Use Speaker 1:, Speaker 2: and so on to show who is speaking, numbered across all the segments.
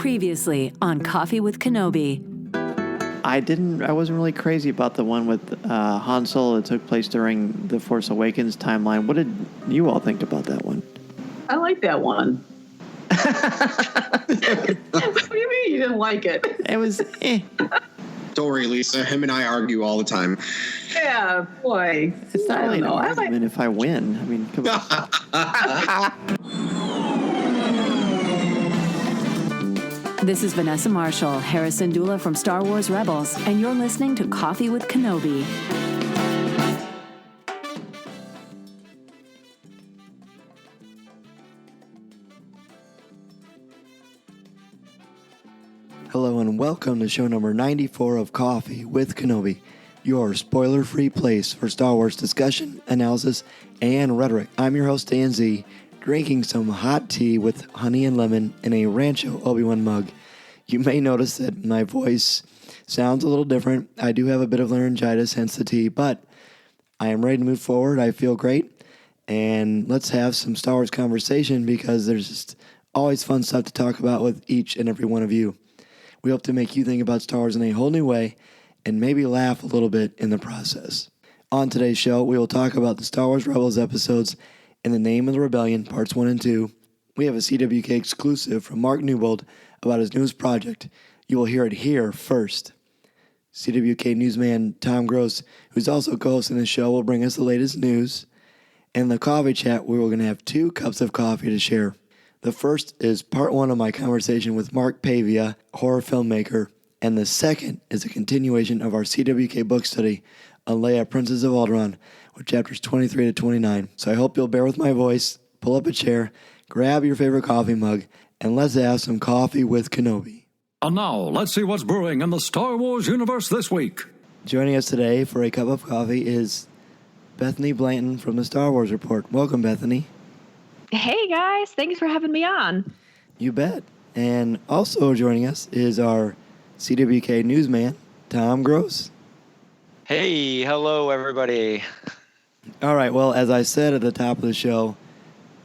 Speaker 1: Previously on Coffee with Kenobi.
Speaker 2: I wasn't really crazy about the one with Han Solo that took place during the Force Awakens timeline. What did you all think about that one?
Speaker 3: I like that one. What do you mean you didn't like it?
Speaker 2: It was
Speaker 4: Don't worry, Lisa. Him and I argue all the time.
Speaker 3: Yeah, boy.
Speaker 2: It's not really an argument if I win. I mean, come on.
Speaker 1: This is Vanessa Marshall, Harrison Dula from Star Wars Rebels, and you're listening to Coffee with Kenobi.
Speaker 5: Hello and welcome to show number 94 of Coffee with Kenobi, your spoiler-free place for Star Wars discussion, analysis, and rhetoric. I'm your host, DanZ, drinking some hot tea with honey and lemon in a Rancho Obi-Wan mug. You may notice that my voice sounds a little different. I do have a bit of laryngitis, hence the tea, but I am ready to move forward. I feel great, and let's have some Star Wars conversation because there's just always fun stuff to talk about with each and every one of you. We hope to make you think about Star Wars in a whole new way and maybe laugh a little bit in the process. On today's show, we will talk about the Star Wars Rebels episodes In the Name of the Rebellion, Parts 1 and 2. We have a CWK exclusive from Mark Newbold about his newest project. You will hear it here first. CWK newsman Tom Gross, who's also co-hosting the show, will bring us the latest news. In the coffee chat, we are going to have 2 cups of coffee to share. The first is part 1 of my conversation with Mark Pavia, horror filmmaker, and the second is a continuation of our CWK Book Study on Leia, Princess of Alderaan, with chapters 23 to 29. So I hope you'll bear with my voice, pull up a chair, grab your favorite coffee mug, and let's have some coffee with Kenobi.
Speaker 6: And now, let's see what's brewing in the Star Wars universe this week.
Speaker 5: Joining us today for a cup of coffee is Bethany Blanton from the Star Wars Report. Welcome, Bethany.
Speaker 7: Hey, guys. Thanks for having me on.
Speaker 5: You bet. And also joining us is our CWK newsman, Tom Gross.
Speaker 8: Hey, hello, everybody.
Speaker 5: All right, well, as I said at the top of the show,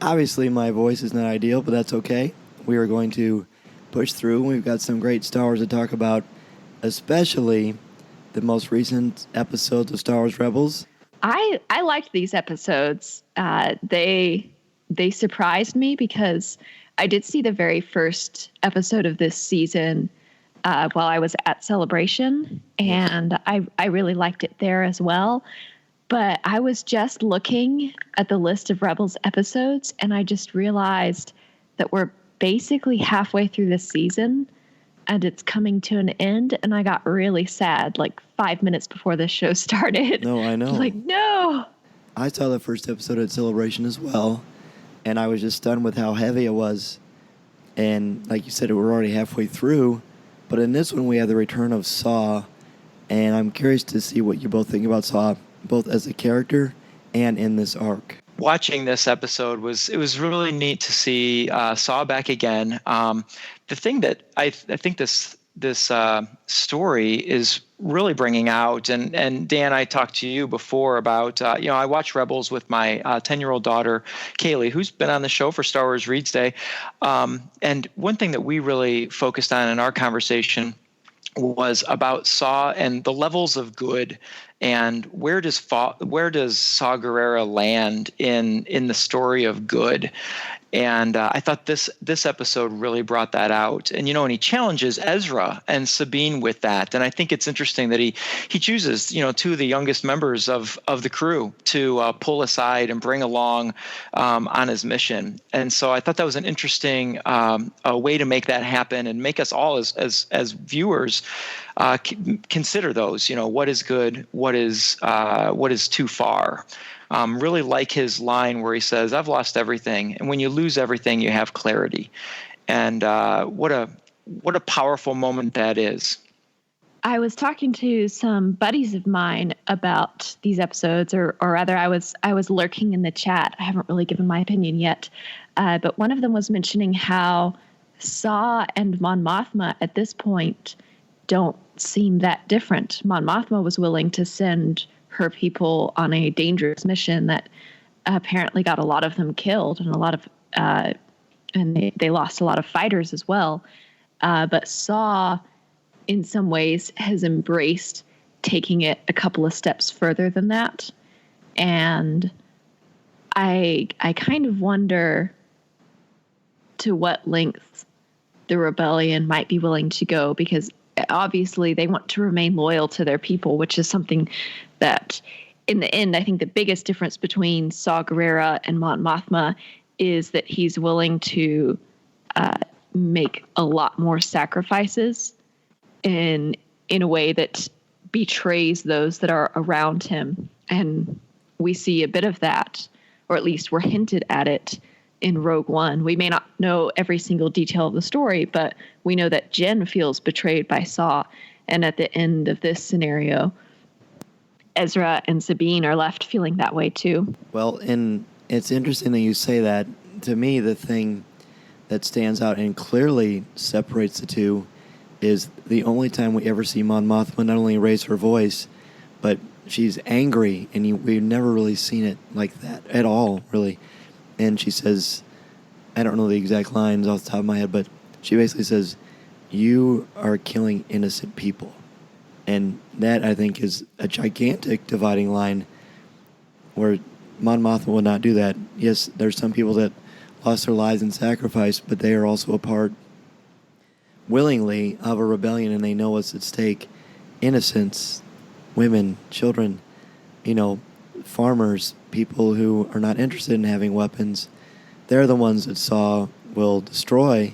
Speaker 5: obviously my voice is not ideal, but that's okay. We are going to push through. We've got some great Star Wars to talk about, especially the most recent episodes of Star Wars Rebels.
Speaker 7: I liked these episodes. They surprised me because I did see the very first episode of this season while I was at Celebration, and I really liked it there as well. But I was just looking at the list of Rebels episodes, and I just realized that we're basically halfway through this season, and it's coming to an end, and I got really sad, like 5 minutes before the show started.
Speaker 5: No, I know.
Speaker 7: I was like, no!
Speaker 5: I saw the first episode at Celebration as well, and I was just stunned with how heavy it was. And like you said, we're already halfway through, but in this one we have the return of Saw, and I'm curious to see what you both think about Saw, both as a character and in this arc.
Speaker 8: Watching this episode was really neat to see Saw back again. The thing that I think this story is really bringing out, and Dan, I talked to you before about, I watch Rebels with my 10-year-old daughter, Kaylee, who's been on the show for Star Wars Reads Day. And one thing that we really focused on in our conversation was about Saw and the levels of good, and where does Saw Gerrera land in the story of good. And I thought this episode really brought that out. And, and he challenges Ezra and Sabine with that. And I think it's interesting that he chooses, 2 of the youngest members of the crew to pull aside and bring along on his mission. And so I thought that was an interesting way to make that happen and make us all as viewers consider those, what is good, what is too far. Really like his line where he says, "I've lost everything." And when you lose everything, you have clarity. And what a powerful moment that is.
Speaker 7: I was talking to some buddies of mine about these episodes, or rather I was lurking in the chat. I haven't really given my opinion yet. But one of them was mentioning how Saw and Mon Mothma at this point don't seem that different. Mon Mothma was willing to send her people on a dangerous mission that apparently got a lot of them killed and a lot of and they lost a lot of fighters as well. but Saw, in some ways, has embraced taking it a couple of steps further than that. And I kind of wonder to what length the rebellion might be willing to go, because obviously they want to remain loyal to their people, which is something that, in the end, I think the biggest difference between Saw Gerrera and Mon Mothma is that he's willing to make a lot more sacrifices in a way that betrays those that are around him. And we see a bit of that, or at least we're hinted at it in Rogue One. We may not know every single detail of the story, but we know that Jen feels betrayed by Saw. And at the end of this scenario, Ezra and Sabine are left feeling that way too.
Speaker 5: Well, and it's interesting that you say that. To me, the thing that stands out and clearly separates the two is the only time we ever see Mon Mothma not only raise her voice, but she's angry, and we've never really seen it like that at all, really. And she says, I don't know the exact lines off the top of my head, but she basically says, "You are killing innocent people." And that, I think, is a gigantic dividing line where Mon Mothma will not do that. Yes, there's some people that lost their lives in sacrifice, but they are also a part willingly of a rebellion, and they know what's at stake. Innocents, women, children, farmers, people who are not interested in having weapons, they're the ones that Saw will destroy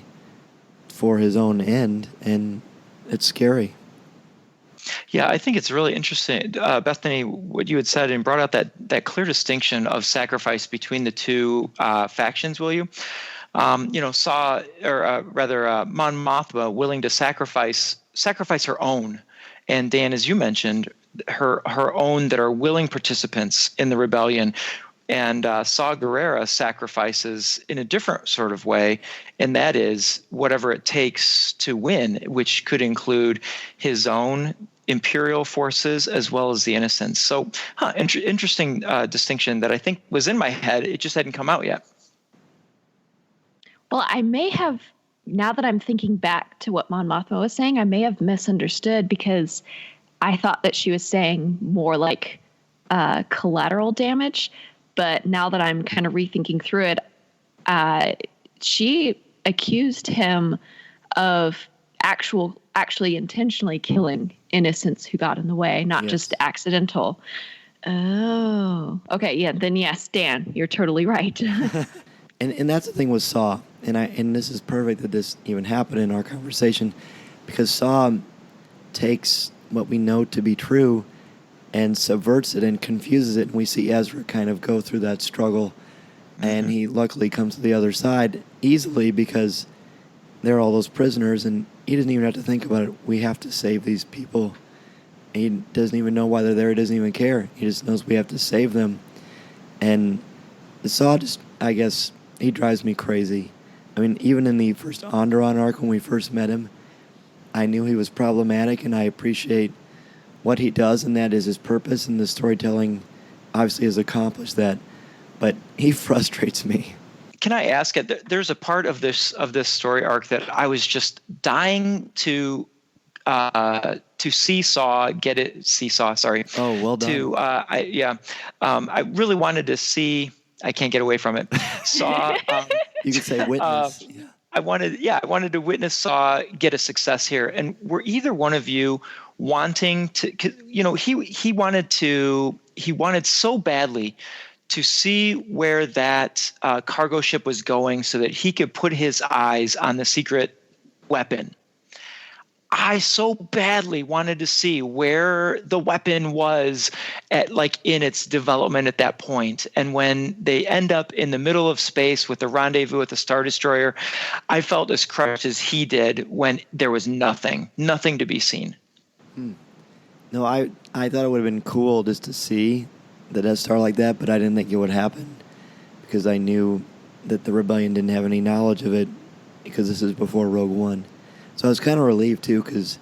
Speaker 5: for his own end, and it's scary.
Speaker 8: Yeah, I think it's really interesting, Bethany, what you had said, and brought out that clear distinction of sacrifice between the two factions, will you? Saw, or rather, Mon Mothma willing to sacrifice her own, and Dan, as you mentioned, her own that are willing participants in the rebellion. And Saw Gerrera sacrifices in a different sort of way, and that is whatever it takes to win, which could include his own imperial forces as well as the innocents. So, interesting distinction that I think was in my head. It just hadn't come out yet.
Speaker 7: Well, I may have, now that I'm thinking back to what Mon Mothma was saying, I may have misunderstood, because I thought that she was saying more like collateral damage. But now that I'm kind of rethinking through it, she accused him of actually intentionally killing innocents who got in the way, not just accidental. Oh, okay. Yeah. Then yes, Dan, you're totally right.
Speaker 5: And that's the thing with Saw, and this is perfect that this even happened in our conversation, because Saw takes what we know to be true and subverts it and confuses it, and we see Ezra kind of go through that struggle, and he luckily comes to the other side easily because there are all those prisoners, and he doesn't even have to think about it. We have to save these people. He doesn't even know why they're there. He doesn't even care. He just knows we have to save them. And Saw just, I guess, he drives me crazy. I mean, even in the first Alderaan arc when we first met him, I knew he was problematic, and I appreciate what he does, and that is his purpose, and the storytelling obviously has accomplished that. But he frustrates me.
Speaker 8: Can I ask? There's a part of this story arc that I was just dying to see Saw get it. See Saw, sorry.
Speaker 5: Oh, well done.
Speaker 8: I really wanted to see. I can't get away from it. Saw.
Speaker 5: You could say witness.
Speaker 8: I wanted to witness Saw get a success here. And were either one of you wanting to? He wanted so badly to see where that cargo ship was going, so that he could put his eyes on the secret weapon. I so badly wanted to see where the weapon was in its development at that point. And when they end up in the middle of space with the rendezvous with the Star Destroyer, I felt as crushed as he did when there was nothing to be seen.
Speaker 5: No, I thought it would have been cool just to see the Death Star like that, but I didn't think it would happen, because I knew that the Rebellion didn't have any knowledge of it, because this is before Rogue One. So I was kind of relieved, too, because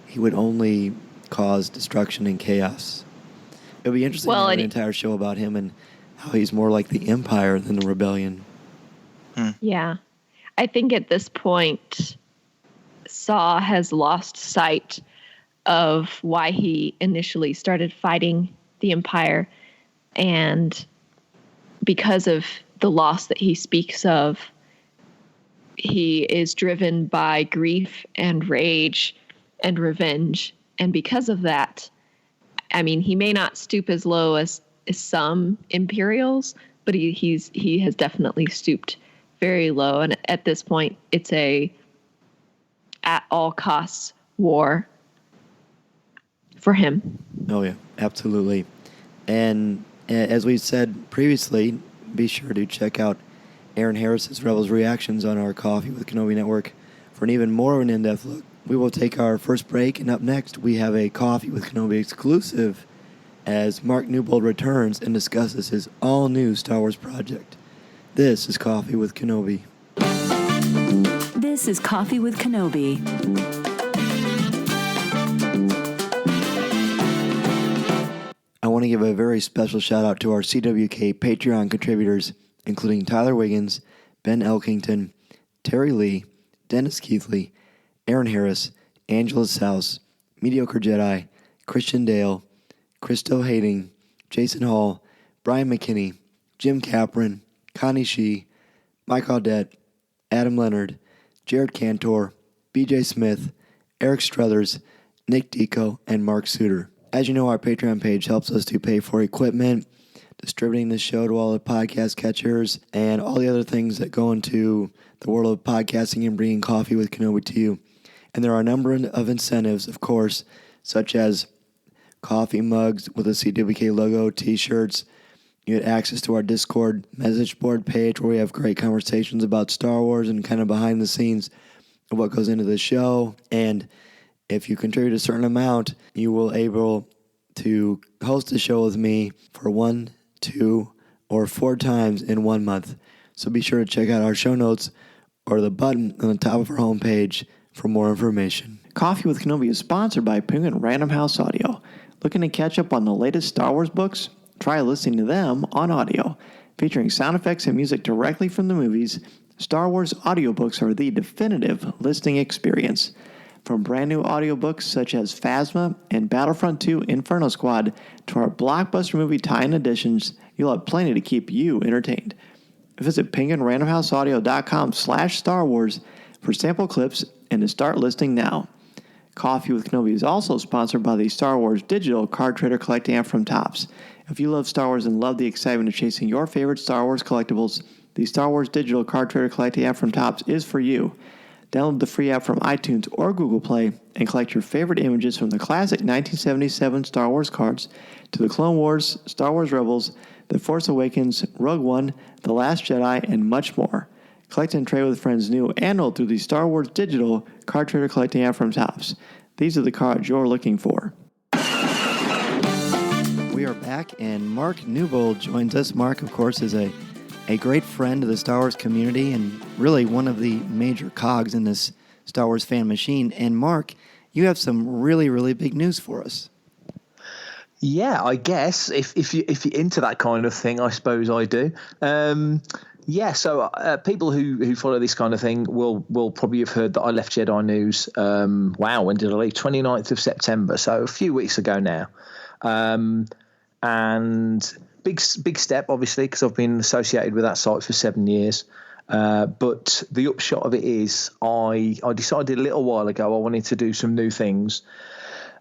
Speaker 5: he would only cause destruction and chaos. It would be interesting to have an entire show about him and how he's more like the Empire than the Rebellion.
Speaker 7: Yeah. I think at this point, Saw has lost sight of why he initially started fighting the Empire. And because of the loss that he speaks of, he is driven by grief and rage and revenge. And because of that, I mean, he may not stoop as low as some Imperials, but he has definitely stooped very low. And at this point, it's a at all costs war for him.
Speaker 5: Oh, yeah, absolutely. And as we said previously, be sure to check out Aaron Harris's Rebels Reactions on our Coffee with Kenobi Network for an even more of an in-depth look. We will take our first break, and up next, we have a Coffee with Kenobi exclusive as Mark Newbold returns and discusses his all-new Star Wars project. This is Coffee with Kenobi.
Speaker 1: This is Coffee with Kenobi.
Speaker 5: I want to give a very special shout out to our CWK Patreon contributors, including Tyler Wiggins, Ben Elkington, Terry Lee, Dennis Keithley, Aaron Harris, Angela Souse, Mediocre Jedi, Christian Dale, Christo Hading, Jason Hall, Brian McKinney, Jim Capron, Connie Shee, Mike Audette, Adam Leonard, Jared Cantor, BJ Smith, Eric Struthers, Nick Deco, and Mark Suter. As you know, our Patreon page helps us to pay for equipment, distributing this show to all the podcast catchers, and all the other things that go into the world of podcasting and bringing Coffee with Kenobi to you. And there are a number of incentives, of course, such as coffee mugs with a CWK logo, t-shirts. You get access to our Discord message board page where we have great conversations about Star Wars and kind of behind the scenes of what goes into the show. And if you contribute a certain amount, you will able to host a show with me for 1, 2, or 4 times in 1 month. So be sure to check out our show notes or the button on the top of our homepage for more information.
Speaker 2: Coffee with Kenobi is sponsored by Penguin Random House Audio. Looking to catch up on the latest Star Wars books? Try listening to them on audio. Featuring sound effects and music directly from the movies, Star Wars audiobooks are the definitive listening experience. From brand new audiobooks such as Phasma and Battlefront 2 Inferno Squad to our blockbuster movie tie-in editions, you'll have plenty to keep you entertained. Visit penguinrandomhouseaudio.com/Star Wars for sample clips and to start listening now. Coffee with Kenobi is also sponsored by the Star Wars Digital Card Trader Collecting app from Topps. If you love Star Wars and love the excitement of chasing your favorite Star Wars collectibles, the Star Wars Digital Card Trader Collecting app from Topps is for you. Download the free app from iTunes or Google Play and collect your favorite images from the classic 1977 Star Wars cards to the Clone Wars, Star Wars Rebels, The Force Awakens, Rogue One, The Last Jedi, and much more. Collect and trade with friends new and old through the Star Wars Digital Card Trader Collecting app from Topps. These are the cards you're looking for.
Speaker 5: We are back, and Mark Newbold joins us. Mark, of course, is a great friend of the Star Wars community and really one of the major cogs in this Star Wars fan machine. And Mark, you have some really, really big news for us.
Speaker 9: Yeah, I guess if you're into that kind of thing, I suppose I do. So people who follow this kind of thing will probably have heard that I left Jedi News. When did I leave? 29th of September, so a few weeks ago now. And big step, obviously, because I've been associated with that site for 7 years. But the upshot of it is I decided a little while ago I wanted to do some new things.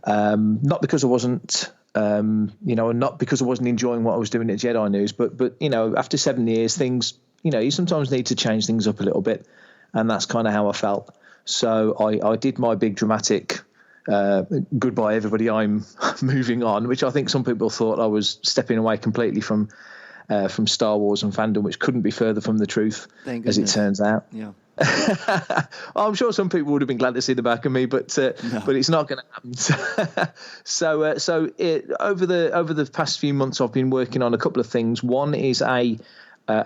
Speaker 9: Not because I wasn't, not because I wasn't enjoying what I was doing at Jedi News, but after 7 years, things, you sometimes need to change things up a little bit. And that's kind of how I felt. So I did my big dramatic goodbye everybody, I'm moving on, which I think some people thought I was stepping away completely from Star Wars and fandom, which couldn't be further from the truth, as it turns out.
Speaker 5: Yeah.
Speaker 9: I'm sure some people would have been glad to see the back of me, but it's not going to happen. So over the past few months, I've been working on a couple of things. One is a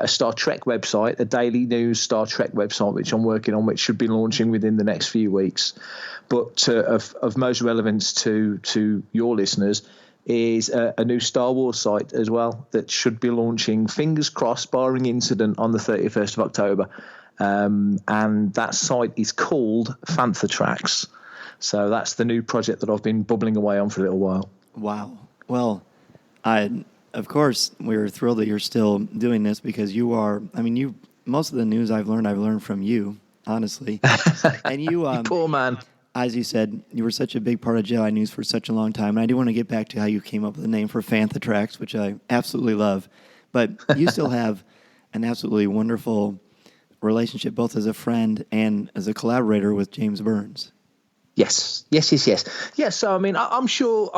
Speaker 9: Star Trek website, a daily news Star Trek website, which I'm working on, which should be launching within the next few weeks. But of most relevance to your listeners is a new Star Wars site as well that should be launching, fingers crossed, barring incident, on the 31st of October. and that site is called Fantha Tracks. So that's the new project that I've been bubbling away on for a little while.
Speaker 5: Wow. Well, of course, we're thrilled that you're still doing this because most of the news I've learned from you, honestly. And you
Speaker 9: poor man.
Speaker 5: As you said, you were such a big part of Jedi News for such a long time. And I do want to get back to how you came up with the name for Fantha Tracks, which I absolutely love. But you still have an absolutely wonderful relationship, both as a friend and as a collaborator with James Burns.
Speaker 9: Yes. Yeah, so, I mean, I'm sure,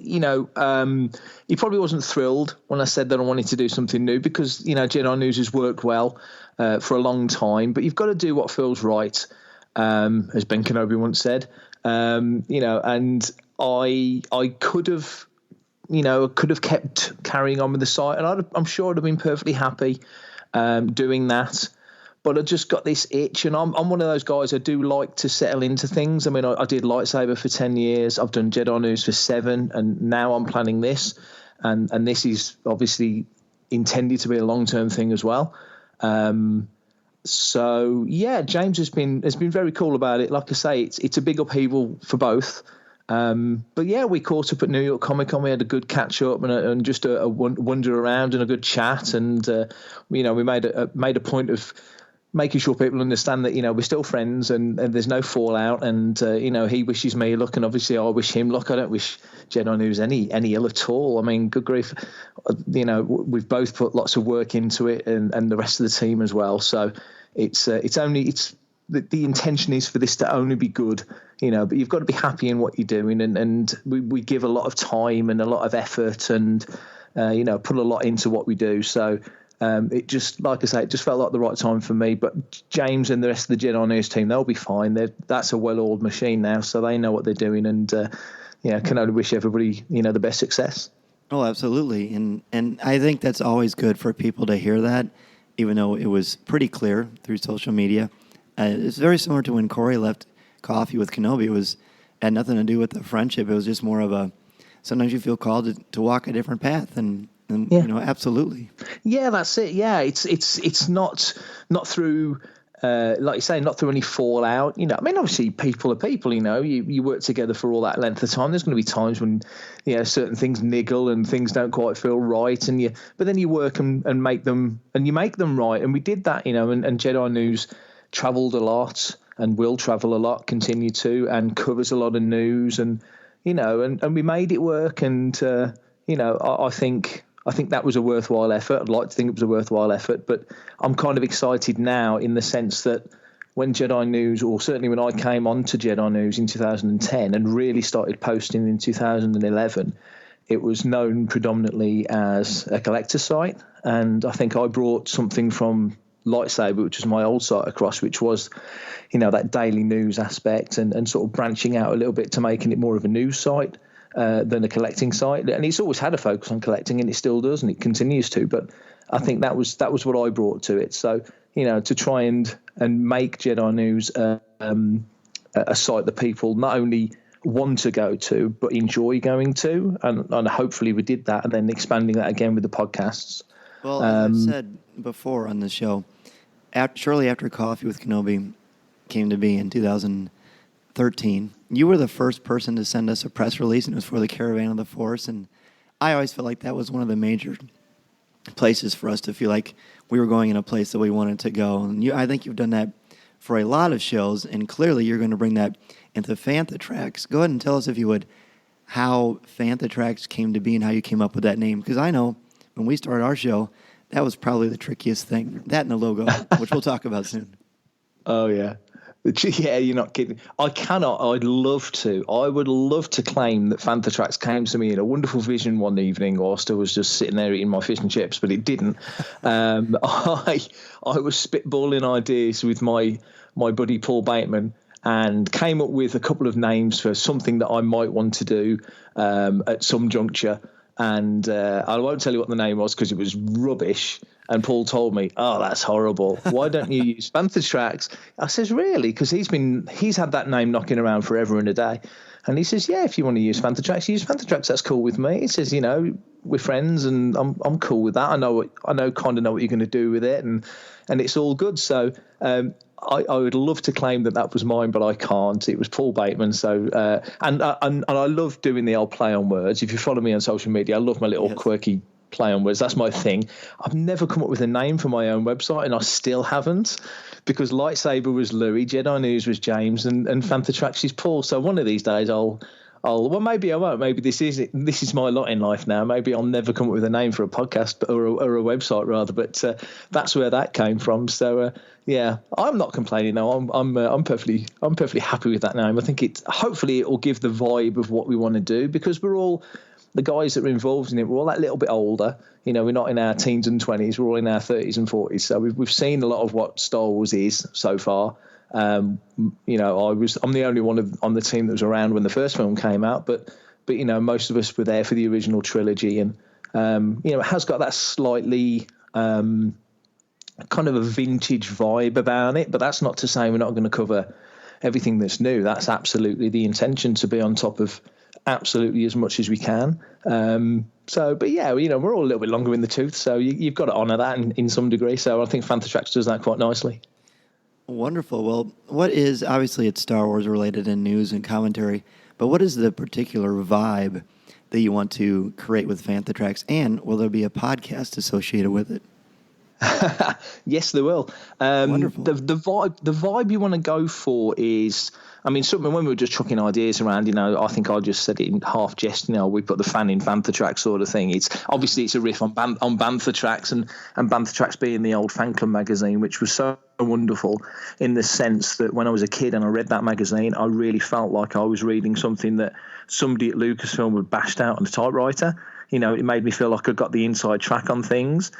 Speaker 9: he probably wasn't thrilled when I said that I wanted to do something new because, Jedi News has worked well for a long time, but you've got to do what feels right. As Ben Kenobi once said, and I could have kept carrying on with the site, and I'm sure I'd have been perfectly happy doing that. But I just got this itch, and I'm one of those guys. I do like to settle into things. I mean, I did Lightsaber for 10 years. I've done Jedi News for 7, and now I'm planning this, and this is obviously intended to be a long-term thing as well. So yeah, James has been very cool about it. Like I say, it's a big upheaval for both. But yeah, we caught up at New York Comic Con. We had a good catch up and just a wander around and a good chat. And we made a point of making sure people understand that we're still friends and there's no fallout. And he wishes me luck, and obviously I wish him luck. I don't wish Jedi News any ill at all. I mean, good grief, we've both put lots of work into it, and the rest of the team as well. So the intention is for this to only be good, but you've got to be happy in what you're doing, and we give a lot of time and a lot of effort and put a lot into what we do. So it just, like I say, it just felt like the right time for me. But James and the rest of the Jedi News team, they'll be fine. That's a well-oiled machine now, so they know what they're doing, and can only wish everybody the best success.
Speaker 5: Oh, absolutely, and I think that's always good for people to hear that, even though it was pretty clear through social media. It's very similar to when Corey left Coffee with Kenobi. It had nothing to do with the friendship. It was just more of sometimes you feel called to walk a different path, and absolutely. Yeah,
Speaker 9: that's it. Yeah, it's not through, like you say, not through any fallout. I mean, obviously people are people. You work together for all that length of time. There's going to be times when certain things niggle and things don't quite feel right, but then you work and make them right. And we did that, and Jedi News travelled a lot and will travel a lot, continue to, and covers a lot of news, and and we made it work. And I think that was a worthwhile effort. I'd like to think it was a worthwhile effort, but I'm kind of excited now in the sense that when Jedi News, or certainly when I came on to Jedi News in 2010 and really started posting in 2011, it was known predominantly as a collector site. And I think I brought something from Lightsaber, which was my old site, across, which was, that daily news aspect and sort of branching out a little bit to making it more of a news site than a collecting site. And it's always had a focus on collecting, and it still does, and it continues to. But I think that was what I brought to it. So, to try and make Jedi News a site that people not only want to go to, but enjoy going to. And hopefully we did that, and then expanding that again with the podcasts.
Speaker 5: Well, as I said before on the show, shortly after Coffee with Kenobi came to be in 2013, you were the first person to send us a press release, and it was for the Caravan of the Force. And I always felt like that was one of the major places for us to feel like we were going in a place that we wanted to go. And I think you've done that for a lot of shows, and clearly you're going to bring that into Fantha Tracks. Go ahead and tell us, if you would, how Fantha Tracks came to be and how you came up with that name. Because I know when we started our show, that was probably the trickiest thing. That and the logo, which we'll talk about soon.
Speaker 9: Oh, yeah. Yeah, you're not kidding. I would love to claim that Fantha Tracks came to me in a wonderful vision one evening whilst I was just sitting there eating my fish and chips, but it didn't. I was spitballing ideas with my buddy Paul Bateman, and came up with a couple of names for something that I might want to do at some juncture. And I won't tell you what the name was because it was rubbish. And Paul told me, "Oh, that's horrible. Why don't you use Fantatrax?" I says, "Really?" Because he's had that name knocking around forever and a day. And he says, "Yeah, if you want to use Fantatrax, use Fantatrax. That's cool with me." He says, "We're friends, and I'm cool with that. I know kind of know what you're going to do with it, and it's all good." So I would love to claim that was mine, but I can't. It was Paul Bateman. So and I love doing the old play on words. If you follow me on social media, I love my little quirky play on words. That's my thing. I've never come up with a name for my own website, and I still haven't, because Lightsaber was Louis, Jedi News was James, and Fantatrax is Paul. So one of these days well, maybe I won't. Maybe this is my lot in life now. Maybe I'll never come up with a name for a podcast or a website rather. But that's where that came from. So yeah, I'm not complaining. No, I'm perfectly happy with that name. I think hopefully it will give the vibe of what we want to do, because we're all, the guys that are involved in it, we're all that little bit older. We're not in our teens and 20s. We're all in our 30s and 40s. So we've seen a lot of what Star Wars is so far. I'm the only one on the team that was around when the first film came out, but most of us were there for the original trilogy, and it has got that slightly kind of a vintage vibe about it. But that's not to say we're not going to cover everything that's new. That's absolutely the intention, to be on top of absolutely as much as we can. But yeah, we're all a little bit longer in the tooth, so you've got to honour that in some degree. So I think Fantatrax does that quite nicely.
Speaker 5: Wonderful. Well, obviously it's Star Wars related in news and commentary, but what is the particular vibe that you want to create with Fantatrax, and will there be a podcast associated with it?
Speaker 9: Yes, there will.
Speaker 5: Wonderful.
Speaker 9: The vibe you want to go for is, something when we were just chucking ideas around, I think I just said it in half jest, we put the fan in Fantatrax sort of thing. It's a riff on Banthatrax, and Banthatrax being the old fan club magazine, which was so wonderful in the sense that when I was a kid and I read that magazine, I really felt like I was reading something that somebody at Lucasfilm had bashed out on a typewriter. It made me feel like I got the inside track on things.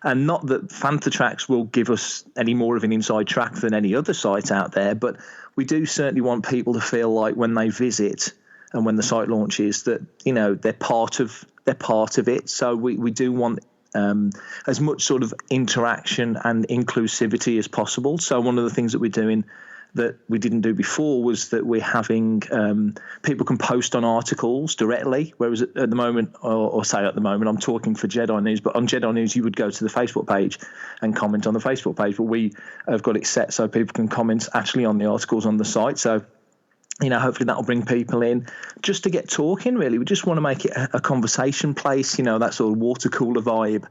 Speaker 9: And not that Fantatrax will give us any more of an inside track than any other site out there, but we do certainly want people to feel like when they visit and when the site launches that, they're part of it. So we do want as much sort of interaction and inclusivity as possible. So one of the things that we're doing that we didn't do before was that we're having people can post on articles directly, whereas at the moment, or say at the moment, I'm talking for Jedi News, but on Jedi News you would go to the Facebook page and comment on the Facebook page, but we have got it set so people can comment actually on the articles on the site. So hopefully that'll bring people in just to get talking, really. We just want to make it a conversation place, that sort of water cooler vibe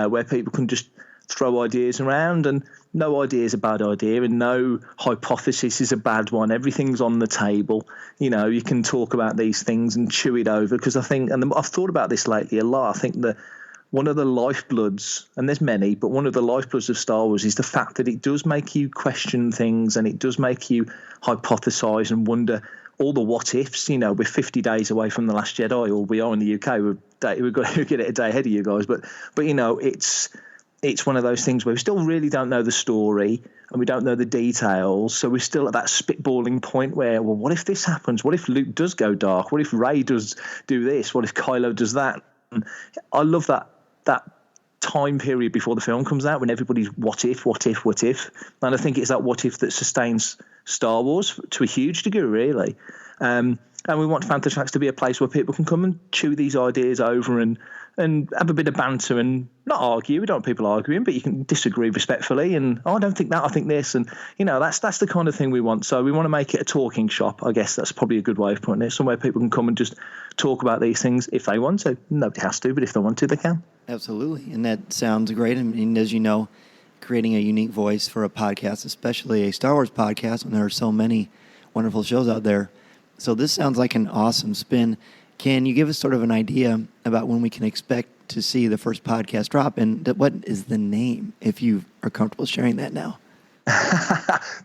Speaker 9: where people can just throw ideas around, and no idea is a bad idea and no hypothesis is a bad one. Everything's on the table. You can talk about these things and chew it over, because I think, and I've thought about this lately a lot, I think that one of the lifebloods, and there's many, but one of the lifebloods of Star Wars is the fact that it does make you question things, and it does make you hypothesize and wonder all the what ifs. We're 50 days away from The Last Jedi, or we are in the UK. We've got to get it a day ahead of you guys, but it's one of those things where we still really don't know the story and we don't know the details. So we're still at that spitballing point where, well, what if this happens? What if Luke does go dark? What if Rey does do this? What if Kylo does that? And I love that time period before the film comes out when everybody's what if. And I think it's that what if that sustains Star Wars to a huge degree, really. And we want Fantatrax to be a place where people can come and chew these ideas over and have a bit of banter and not argue. We don't want people arguing, but you can disagree respectfully. And I don't think that, I think this. And, that's the kind of thing we want. So we want to make it a talking shop. I guess that's probably a good way of putting it. Somewhere people can come and just talk about these things if they want to. Nobody has to, but if they want to, they can.
Speaker 5: Absolutely. And that sounds great. And as you know, creating a unique voice for a podcast, especially a Star Wars podcast, when there are so many wonderful shows out there. So this sounds like an awesome spin. Can you give us sort of an idea about when we can expect to see the first podcast drop, and what is the name, if you are comfortable sharing that now?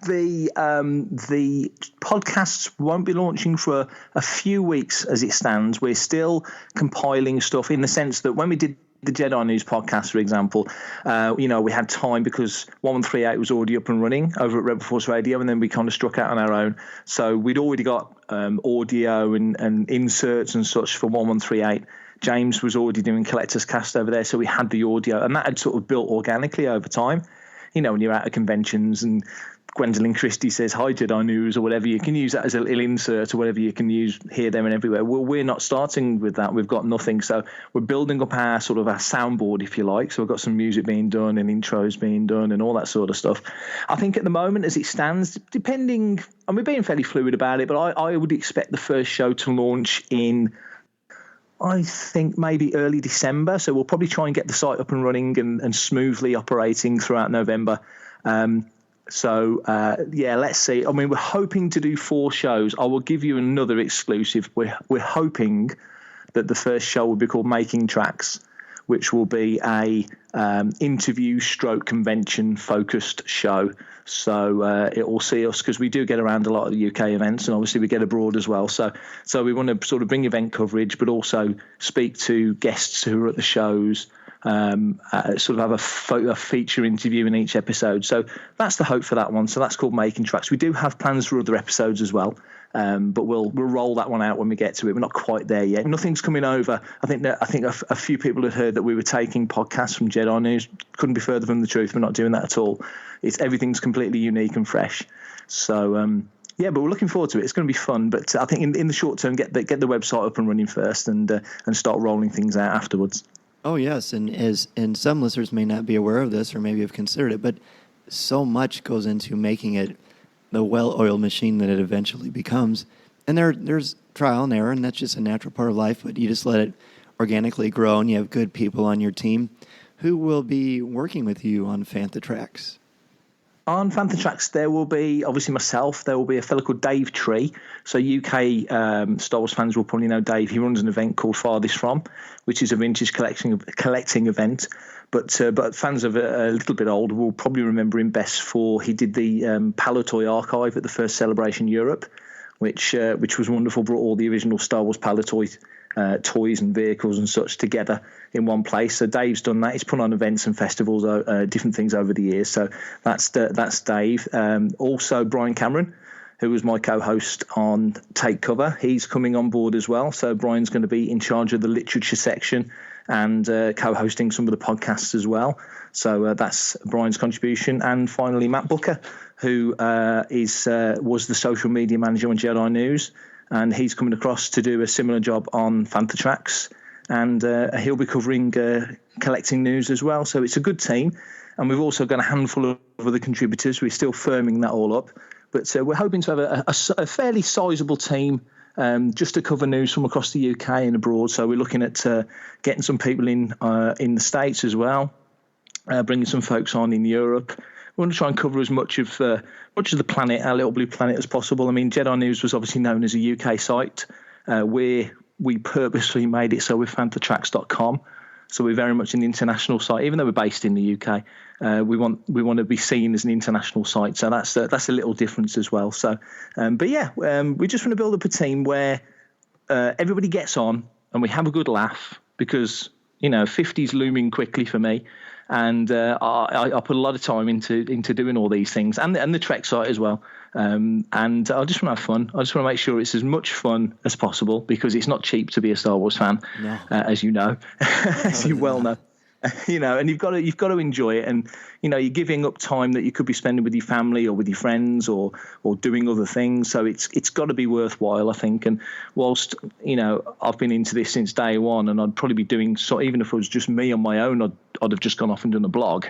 Speaker 9: The podcasts won't be launching for a few weeks as it stands. We're still compiling stuff, in the sense that when we did the Jedi News podcast, for example, we had time because 1138 was already up and running over at Rebel Force Radio, and then we kind of struck out on our own. So we'd already got audio and inserts and such for 1138 James was already doing Collector's Cast over there, so we had the audio, and that had sort of built organically over time. You know, when you're out at conventions and Gwendolyn Christie says, "Hi, Jedi News," or whatever, you can use that as a little insert or whatever you can use here, there, and everywhere. Well, we're not starting with that. We've got nothing. So we're building up our sort of our soundboard, if you like. So we've got some music being done and intros being done and all that sort of stuff. I think at the moment, as it stands, depending, and we're being fairly fluid about it, but I would expect the first show to launch in, I think, maybe early December. So we'll probably try and get the site up and running and smoothly operating throughout November. Let's see. I mean, we're hoping to do 4 shows. I will give you another exclusive. We're hoping that the first show will be called Making Tracks, which will be a interview / convention focused show. So it will see us, because we do get around a lot of the UK events, and obviously we get abroad as well. So we want to sort of bring event coverage, but also speak to guests who are at the shows. Sort of have a feature interview in each episode. So that's the hope for that one. So that's called Making Tracks. We do have plans for other episodes as well, but we'll roll that one out when we get to it. We're not quite there yet. Nothing's coming over. I think a few people had heard that we were taking podcasts from Jedi News. Couldn't be further from the truth. We're not doing that at all. Everything's completely unique and fresh. So but we're looking forward to it. It's going to be fun. But I think in the short term, get the website up and running first, and start rolling things out afterwards.
Speaker 5: Oh, yes, and some listeners may not be aware of this or maybe have considered it, but so much goes into making it the well-oiled machine that it eventually becomes. And there's trial and error, and that's just a natural part of life, but you just let it organically grow, and you have good people on your team. Who will be working with you on Fantha Tracks?
Speaker 9: On Fantha Tracks, there will be, obviously, myself. There will be a fellow called Dave Tree. So UK Star Wars fans will probably know Dave. He runs an event called Farthest From, which is a vintage collecting event. But fans of a little bit older will probably remember him best for, he did the Palatoy archive at the first Celebration Europe, which was wonderful. Brought all the original Star Wars Palatoy toys and vehicles and such together in one place. So Dave's done that. He's put on events and festivals, different things over the years. So that's Dave. Also Brian Cameron, who was my co-host on Take Cover. He's coming on board as well. So Brian's going to be in charge of the literature section and co-hosting some of the podcasts as well. So that's Brian's contribution. And finally, Matt Booker, who was the social media manager on Jedi News. And he's coming across to do a similar job on Fantha Tracks, and he'll be covering collecting news as well. So it's a good team, and we've also got a handful of other contributors. We're still firming that all up, but we're hoping to have a fairly sizable team just to cover news from across the UK and abroad. So we're looking at getting some people in the States as well, bringing some folks on in Europe. We want to try and cover as much of the planet, our little blue planet, as possible. I mean, Jedi News was obviously known as a UK site. We purposely made it so we're fanthatracks.com. So we're very much an international site, even though we're based in the UK. We want to be seen as an international site. So that's a little difference as well. So, we just want to build up a team where everybody gets on and we have a good laugh, because 50's looming quickly for me. And I put a lot of time into doing all these things, and the Trek site as well. And I just want to have fun. I just want to make sure it's as much fun as possible, because it's not cheap to be a Star Wars fan, as you know, as you well know. And you've got to enjoy it, and you're giving up time that you could be spending with your family or with your friends or doing other things. So it's got to be worthwhile, I think. And whilst I've been into this since day one, and I'd probably be doing so, even if it was just me on my own, I'd have just gone off and done a blog.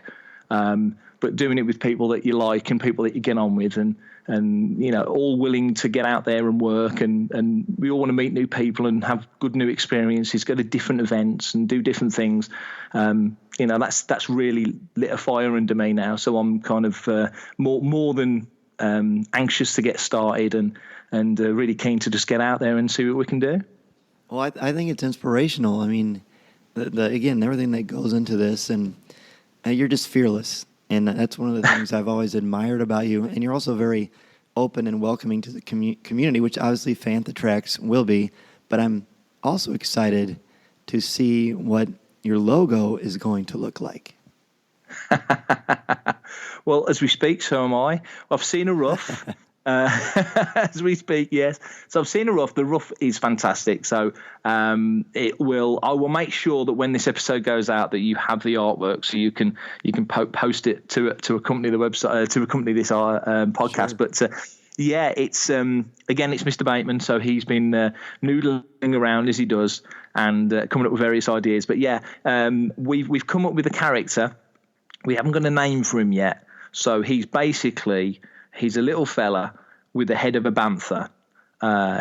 Speaker 9: But doing it with people that you like and people that you get on with, and all willing to get out there and work, and we all want to meet new people and have good new experiences, go to different events and do different things. That's really lit a fire under me now. So I'm kind of more than anxious to get started, and really keen to just get out there and see what we can do.
Speaker 5: Well, I think it's inspirational. I mean, again, everything that goes into this, and you're just fearless. And that's one of the things I've always admired about you. And you're also very open and welcoming to the community, which obviously Fantha Tracks will be. But I'm also excited to see what your logo is going to look like.
Speaker 9: Well, as we speak, so am I. I've seen a rough. as we speak. Yes. So I've seen a rough. The rough is fantastic. So I will make sure that when this episode goes out, that you have the artwork, so you can post it to accompany the website, to accompany this podcast. Sure. But yeah, it's again, it's Mr. Bateman, so he's been noodling around as he does and coming up with various ideas. But yeah, we've come up with a character. We haven't got a name for him yet. So he's a little fella with the head of a banther.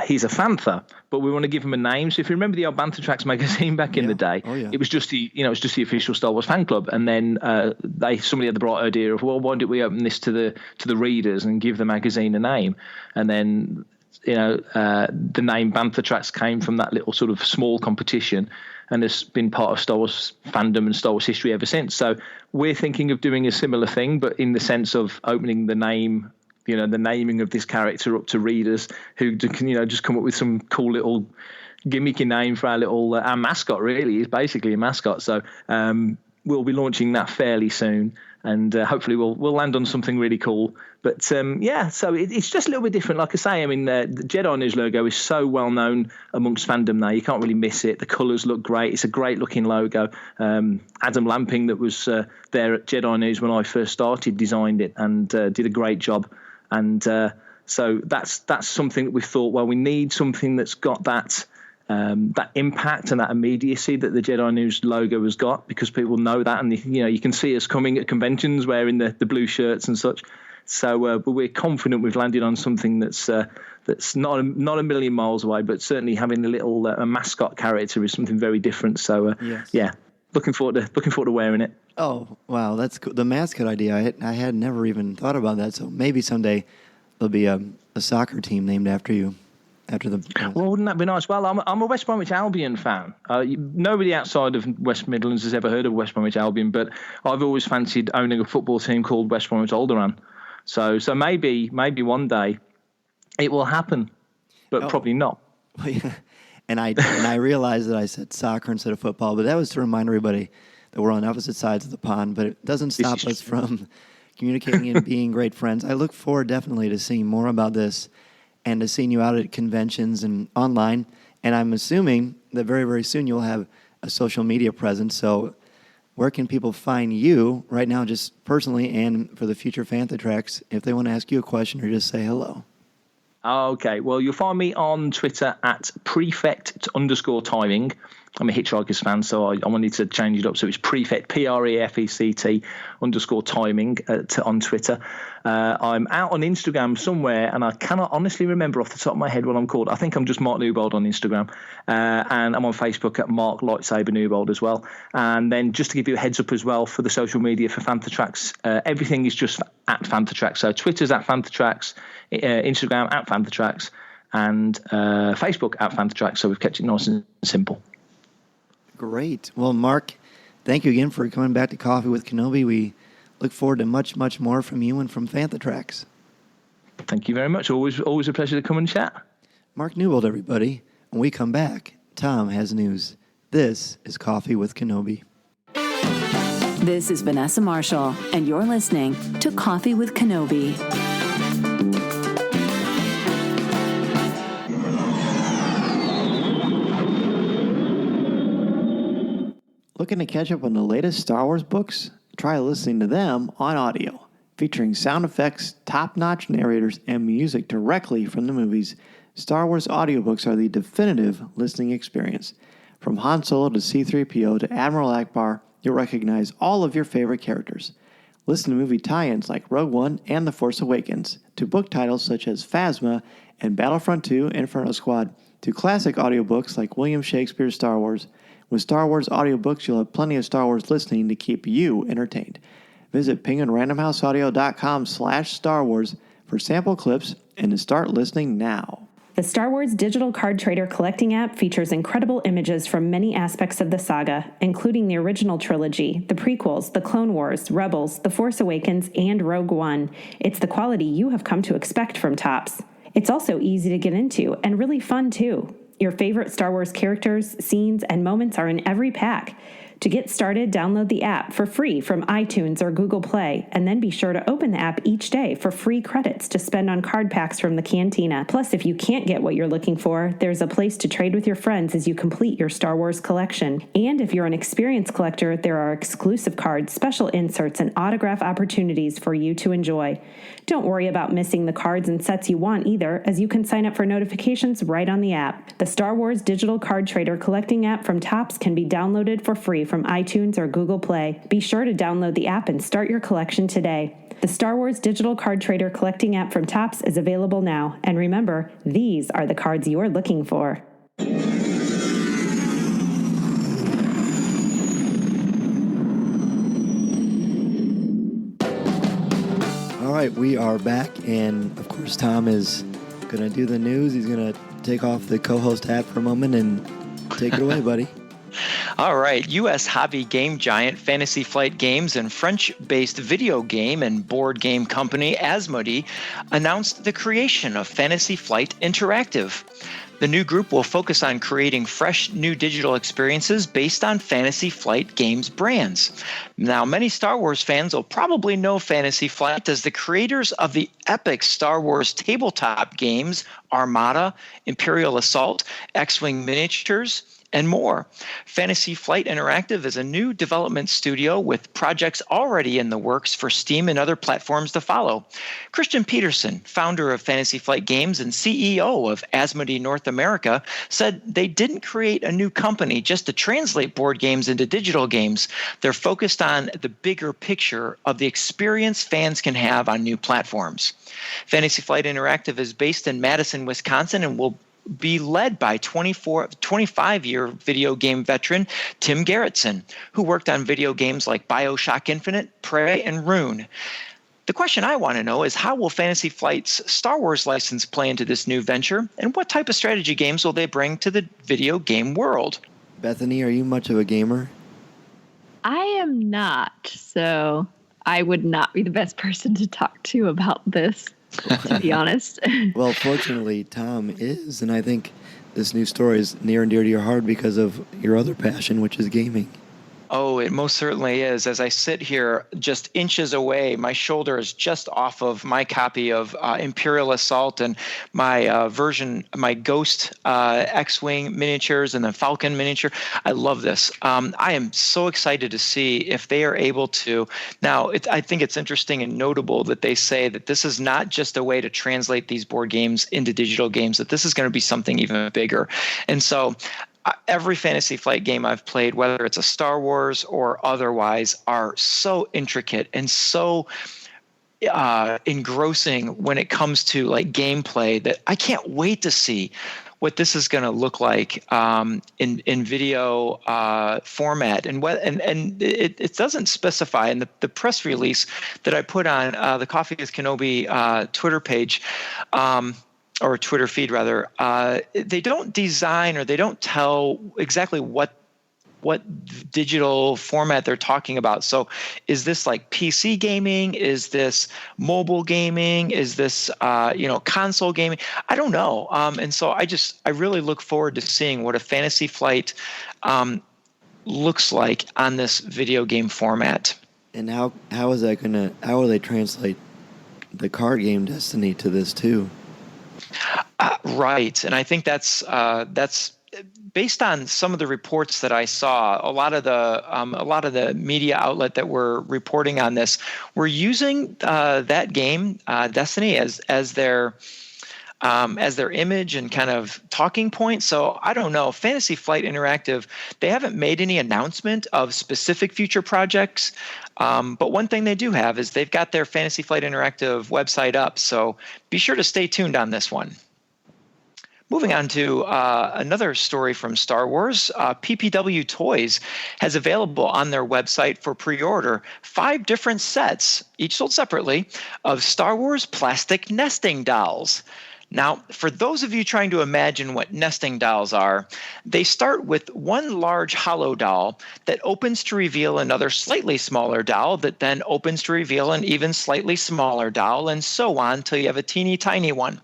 Speaker 9: He's a Fanther, but we want to give him a name. So if you remember the old Bantha Tracks magazine back in the day, it was just the official Star Wars fan club. And then somebody had the bright idea of, well, why don't we open this to the readers and give the magazine a name? And then the name Bantha Tracks came from that little sort of small competition, and has been part of Star Wars fandom and Star Wars history ever since. So we're thinking of doing a similar thing, but in the sense of opening the name, the naming of this character up to readers who can, just come up with some cool little gimmicky name for our mascot. Really, is basically a mascot. So we'll be launching that fairly soon, and hopefully we'll land on something really cool. But so it's just a little bit different. Like I say, I mean, the Jedi News logo is so well known amongst fandom now, you can't really miss it. The colours look great. It's a great looking logo. Adam Lamping, that was there at Jedi News when I first started, designed it and did a great job. And so that's something that we thought, well, we need something that's got that impact and that immediacy that the Jedi News logo has got, because people know that, and you can see us coming at conventions wearing the blue shirts and such. So but we're confident we've landed on something that's not a million miles away, but certainly having a little a mascot character is something very different. So yeah, looking forward to wearing it.
Speaker 5: Oh wow, that's cool. The mascot idea, I had never even thought about that. So maybe someday there'll be a soccer team named after you.
Speaker 9: Well, wouldn't that be nice? Well, I'm a West Bromwich Albion fan. Nobody outside of West Midlands has ever heard of West Bromwich Albion, but I've always fancied owning a football team called West Bromwich Alderaan. So maybe one day it will happen, but probably not.
Speaker 5: And I realized that I said soccer instead of football, but that was to remind everybody that we're on opposite sides of the pond. But it doesn't stop us from communicating and being great friends. I look forward definitely to seeing more about this and to seeing you out at conventions and online. And I'm assuming that very, very soon you'll have a social media presence. So where can people find you right now, just personally, and for the future Fantha Tracks, if they want to ask you a question or just say hello?
Speaker 9: Okay, well, you'll find me on Twitter at prefect_timing. I'm a Hitchhikers fan, so I wanted to change it up. So it's prefect, PREFECT _timing on Twitter. I'm out on Instagram somewhere, and I cannot honestly remember off the top of my head what I'm called. I think I'm just Mark Newbold on Instagram. And I'm on Facebook at Mark Lightsaber Newbold as well. And then just to give you a heads up as well for the social media for Fantha Tracks, everything is just at Fantha Tracks. So Twitter's at Fantha Tracks, Instagram at Fantha Tracks, and Facebook at Fantha Tracks. So we've kept it nice and simple.
Speaker 5: Great. Well, Mark, thank you again for coming back to Coffee with Kenobi. We look forward to much, much more from you and from Fantha Tracks.
Speaker 9: Thank you very much. Always a pleasure to come and chat.
Speaker 5: Mark Newbold, everybody. When we come back, Tom has news. This is Coffee with Kenobi.
Speaker 1: This is Vanessa Marshall, and you're listening to Coffee with Kenobi.
Speaker 2: Looking to catch up on the latest Star Wars books? Try listening to them on audio, featuring sound effects, top-notch narrators, and music directly from the movies. Star Wars audiobooks are the definitive listening experience. From Han Solo to C-3PO to Admiral Akbar, you'll recognize all of your favorite characters. Listen to movie tie-ins like Rogue One and The Force Awakens, to book titles such as Phasma and Battlefront 2 Inferno Squad, to classic audiobooks like William Shakespeare's Star Wars. With Star Wars audiobooks, you'll have plenty of Star Wars listening to keep you entertained. Visit penguinrandomhouseaudio.com/Star Wars for sample clips and to start listening now.
Speaker 10: The Star Wars digital card trader collecting app features incredible images from many aspects of the saga, including the original trilogy, the prequels, the Clone Wars, Rebels, The Force Awakens, and Rogue One. It's the quality you have come to expect from Topps. It's also easy to get into and really fun, too. Your favorite Star Wars characters, scenes, and moments are in every pack. To get started, download the app for free from iTunes or Google Play, and then be sure to open the app each day for free credits to spend on card packs from the Cantina. Plus, if you can't get what you're looking for, there's a place to trade with your friends as you complete your Star Wars collection. And if you're an experienced collector, there are exclusive cards, special inserts, and autograph opportunities for you to enjoy. Don't worry about missing the cards and sets you want either, as you can sign up for notifications right on the app. The Star Wars Digital Card Trader collecting app from Topps can be downloaded for free from iTunes or Google Play. Be sure to download the app and start your collection today. The Star Wars Digital Card Trader collecting app from Topps is available now. And remember, these are the cards you're looking for.
Speaker 5: All right, we are back, and of course Tom is going to do the news. He's going to take off the co-host hat for a moment and take it away, buddy.
Speaker 8: All right. U.S. hobby game giant Fantasy Flight Games and French-based video game and board game company Asmodee announced the creation of Fantasy Flight Interactive. The new group will focus on creating fresh new digital experiences based on Fantasy Flight Games brands. Now, many Star Wars fans will probably know Fantasy Flight as the creators of the epic Star Wars tabletop games Armada, Imperial Assault, X-Wing Miniatures, and more. Fantasy Flight Interactive is a new development studio with projects already in the works for Steam and other platforms to follow. Christian Peterson, founder of Fantasy Flight Games and CEO of Asmodee North America, said they didn't create a new company just to translate board games into digital games. They're focused on the bigger picture of the experience fans can have on new platforms. Fantasy Flight Interactive is based in Madison, Wisconsin, and will be led by 25-year video game veteran Tim Gerritsen, who worked on video games like BioShock Infinite, Prey, and Rune. The question I want to know is, how will Fantasy Flight's Star Wars license play into this new venture, and what type of strategy games will they bring to the video game world?
Speaker 5: Bethany, are you much of a gamer?
Speaker 7: I am not, so I would not be the best person to talk to about this, to be honest.
Speaker 5: Well, fortunately, Tom is, and I think this new story is near and dear to your heart because of your other passion, which is gaming.
Speaker 8: Oh, it most certainly is. As I sit here just inches away, my shoulder is just off of my copy of Imperial Assault and my my Ghost X-Wing miniatures and the Falcon miniature. I love this. I am so excited to see if they are able to. Now, I think it's interesting and notable that they say that this is not just a way to translate these board games into digital games, that this is going to be something even bigger. And so every Fantasy Flight game I've played, whether it's a Star Wars or otherwise, are so intricate and so engrossing when it comes to like gameplay that I can't wait to see what this is going to look like in video format. And it doesn't specify in the press release that I put on the Coffee with Kenobi Twitter page, or Twitter feed rather, they don't design or they don't tell exactly what digital format they're talking about. So is this like PC gaming? Is this mobile gaming? Is this console gaming? I don't know. And so I really look forward to seeing what a Fantasy Flight looks like on this video game format.
Speaker 5: And how will they translate the card game Destiny to this too?
Speaker 8: Right, and I think that's based on some of the reports that I saw. A lot of the media outlet that were reporting on this were using that game Destiny as their image and kind of talking point. So I don't know. Fantasy Flight Interactive, they haven't made any announcement of specific future projects. But one thing they do have is they've got their Fantasy Flight Interactive website up. So be sure to stay tuned on this one. Moving on to another story from Star Wars, PPW Toys has available on their website for pre-order 5 different sets, each sold separately, of Star Wars plastic nesting dolls. Now, for those of you trying to imagine what nesting dolls are, they start with one large hollow doll that opens to reveal another slightly smaller doll that then opens to reveal an even slightly smaller doll, and so on till you have a teeny tiny one.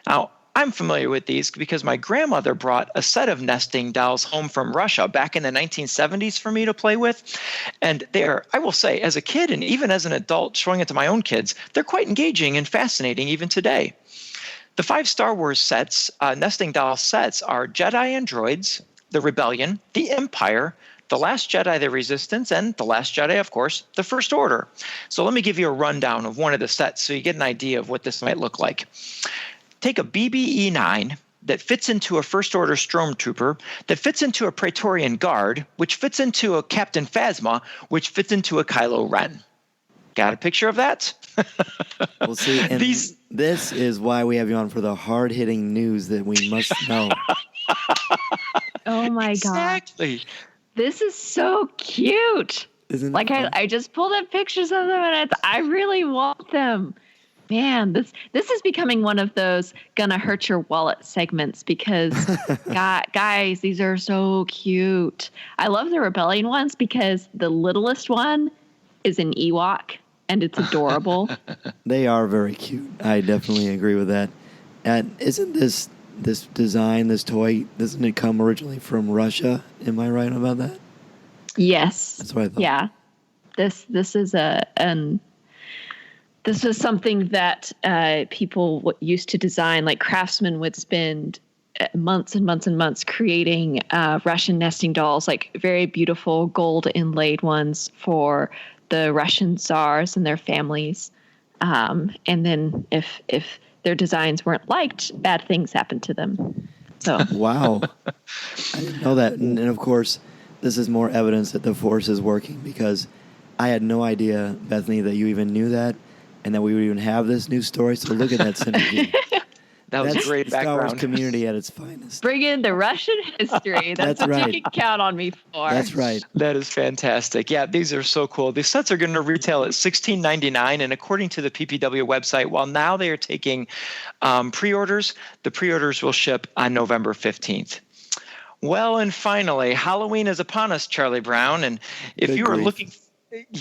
Speaker 8: Now, I'm familiar with these because my grandmother brought a set of nesting dolls home from Russia back in the 1970s for me to play with. And they're, I will say, as a kid and even as an adult showing it to my own kids, they're quite engaging and fascinating even today. The 5 Star Wars sets, nesting doll sets, are Jedi and Droids, the Rebellion, the Empire, the Last Jedi, the Resistance, and the Last Jedi, of course, the First Order. So let me give you a rundown of one of the sets so you get an idea of what this might look like. Take a BB-E9 that fits into a First Order Stormtrooper, that fits into a Praetorian Guard, which fits into a Captain Phasma, which fits into a Kylo Ren. Got a picture of that?
Speaker 5: We'll see. And this is why we have you on, for the hard-hitting news that we must know.
Speaker 7: Oh, my
Speaker 8: Exactly.
Speaker 7: God. This is so cute.
Speaker 5: Isn't
Speaker 7: like, I just pulled up pictures of them, and I really want them. Man, this is becoming one of those gonna hurt your wallet segments because, guys, these are so cute. I love the Rebellion ones because the littlest one is an Ewok, and it's adorable.
Speaker 5: They are very cute. I definitely agree with that. And isn't this design, this toy, doesn't it come originally from Russia? Am I right about that?
Speaker 7: Yes.
Speaker 5: That's what I thought.
Speaker 7: Yeah. This is this was something that people used to design, like craftsmen would spend months and months and months creating Russian nesting dolls, like very beautiful gold inlaid ones for the Russian tsars and their families. And then if their designs weren't liked, bad things happened to them. So
Speaker 5: Wow. I didn't know that. And of course, this is more evidence that the Force is working, because I had no idea, Bethany, that you even knew that and that we would even have this new story. So look at that synergy.
Speaker 8: That's a great
Speaker 5: Star Wars
Speaker 8: background.
Speaker 5: community at its finest.
Speaker 7: bring in the Russian history. That's what
Speaker 5: right.
Speaker 7: you can count on me for.
Speaker 5: That's right.
Speaker 8: That is fantastic. Yeah, these are so cool. These sets are going to retail at $16.99, and according to the PPW website, while now they are taking pre-orders, the pre-orders will ship on November 15th. Well, and finally, Halloween is upon us, Charlie Brown, and if you are looking...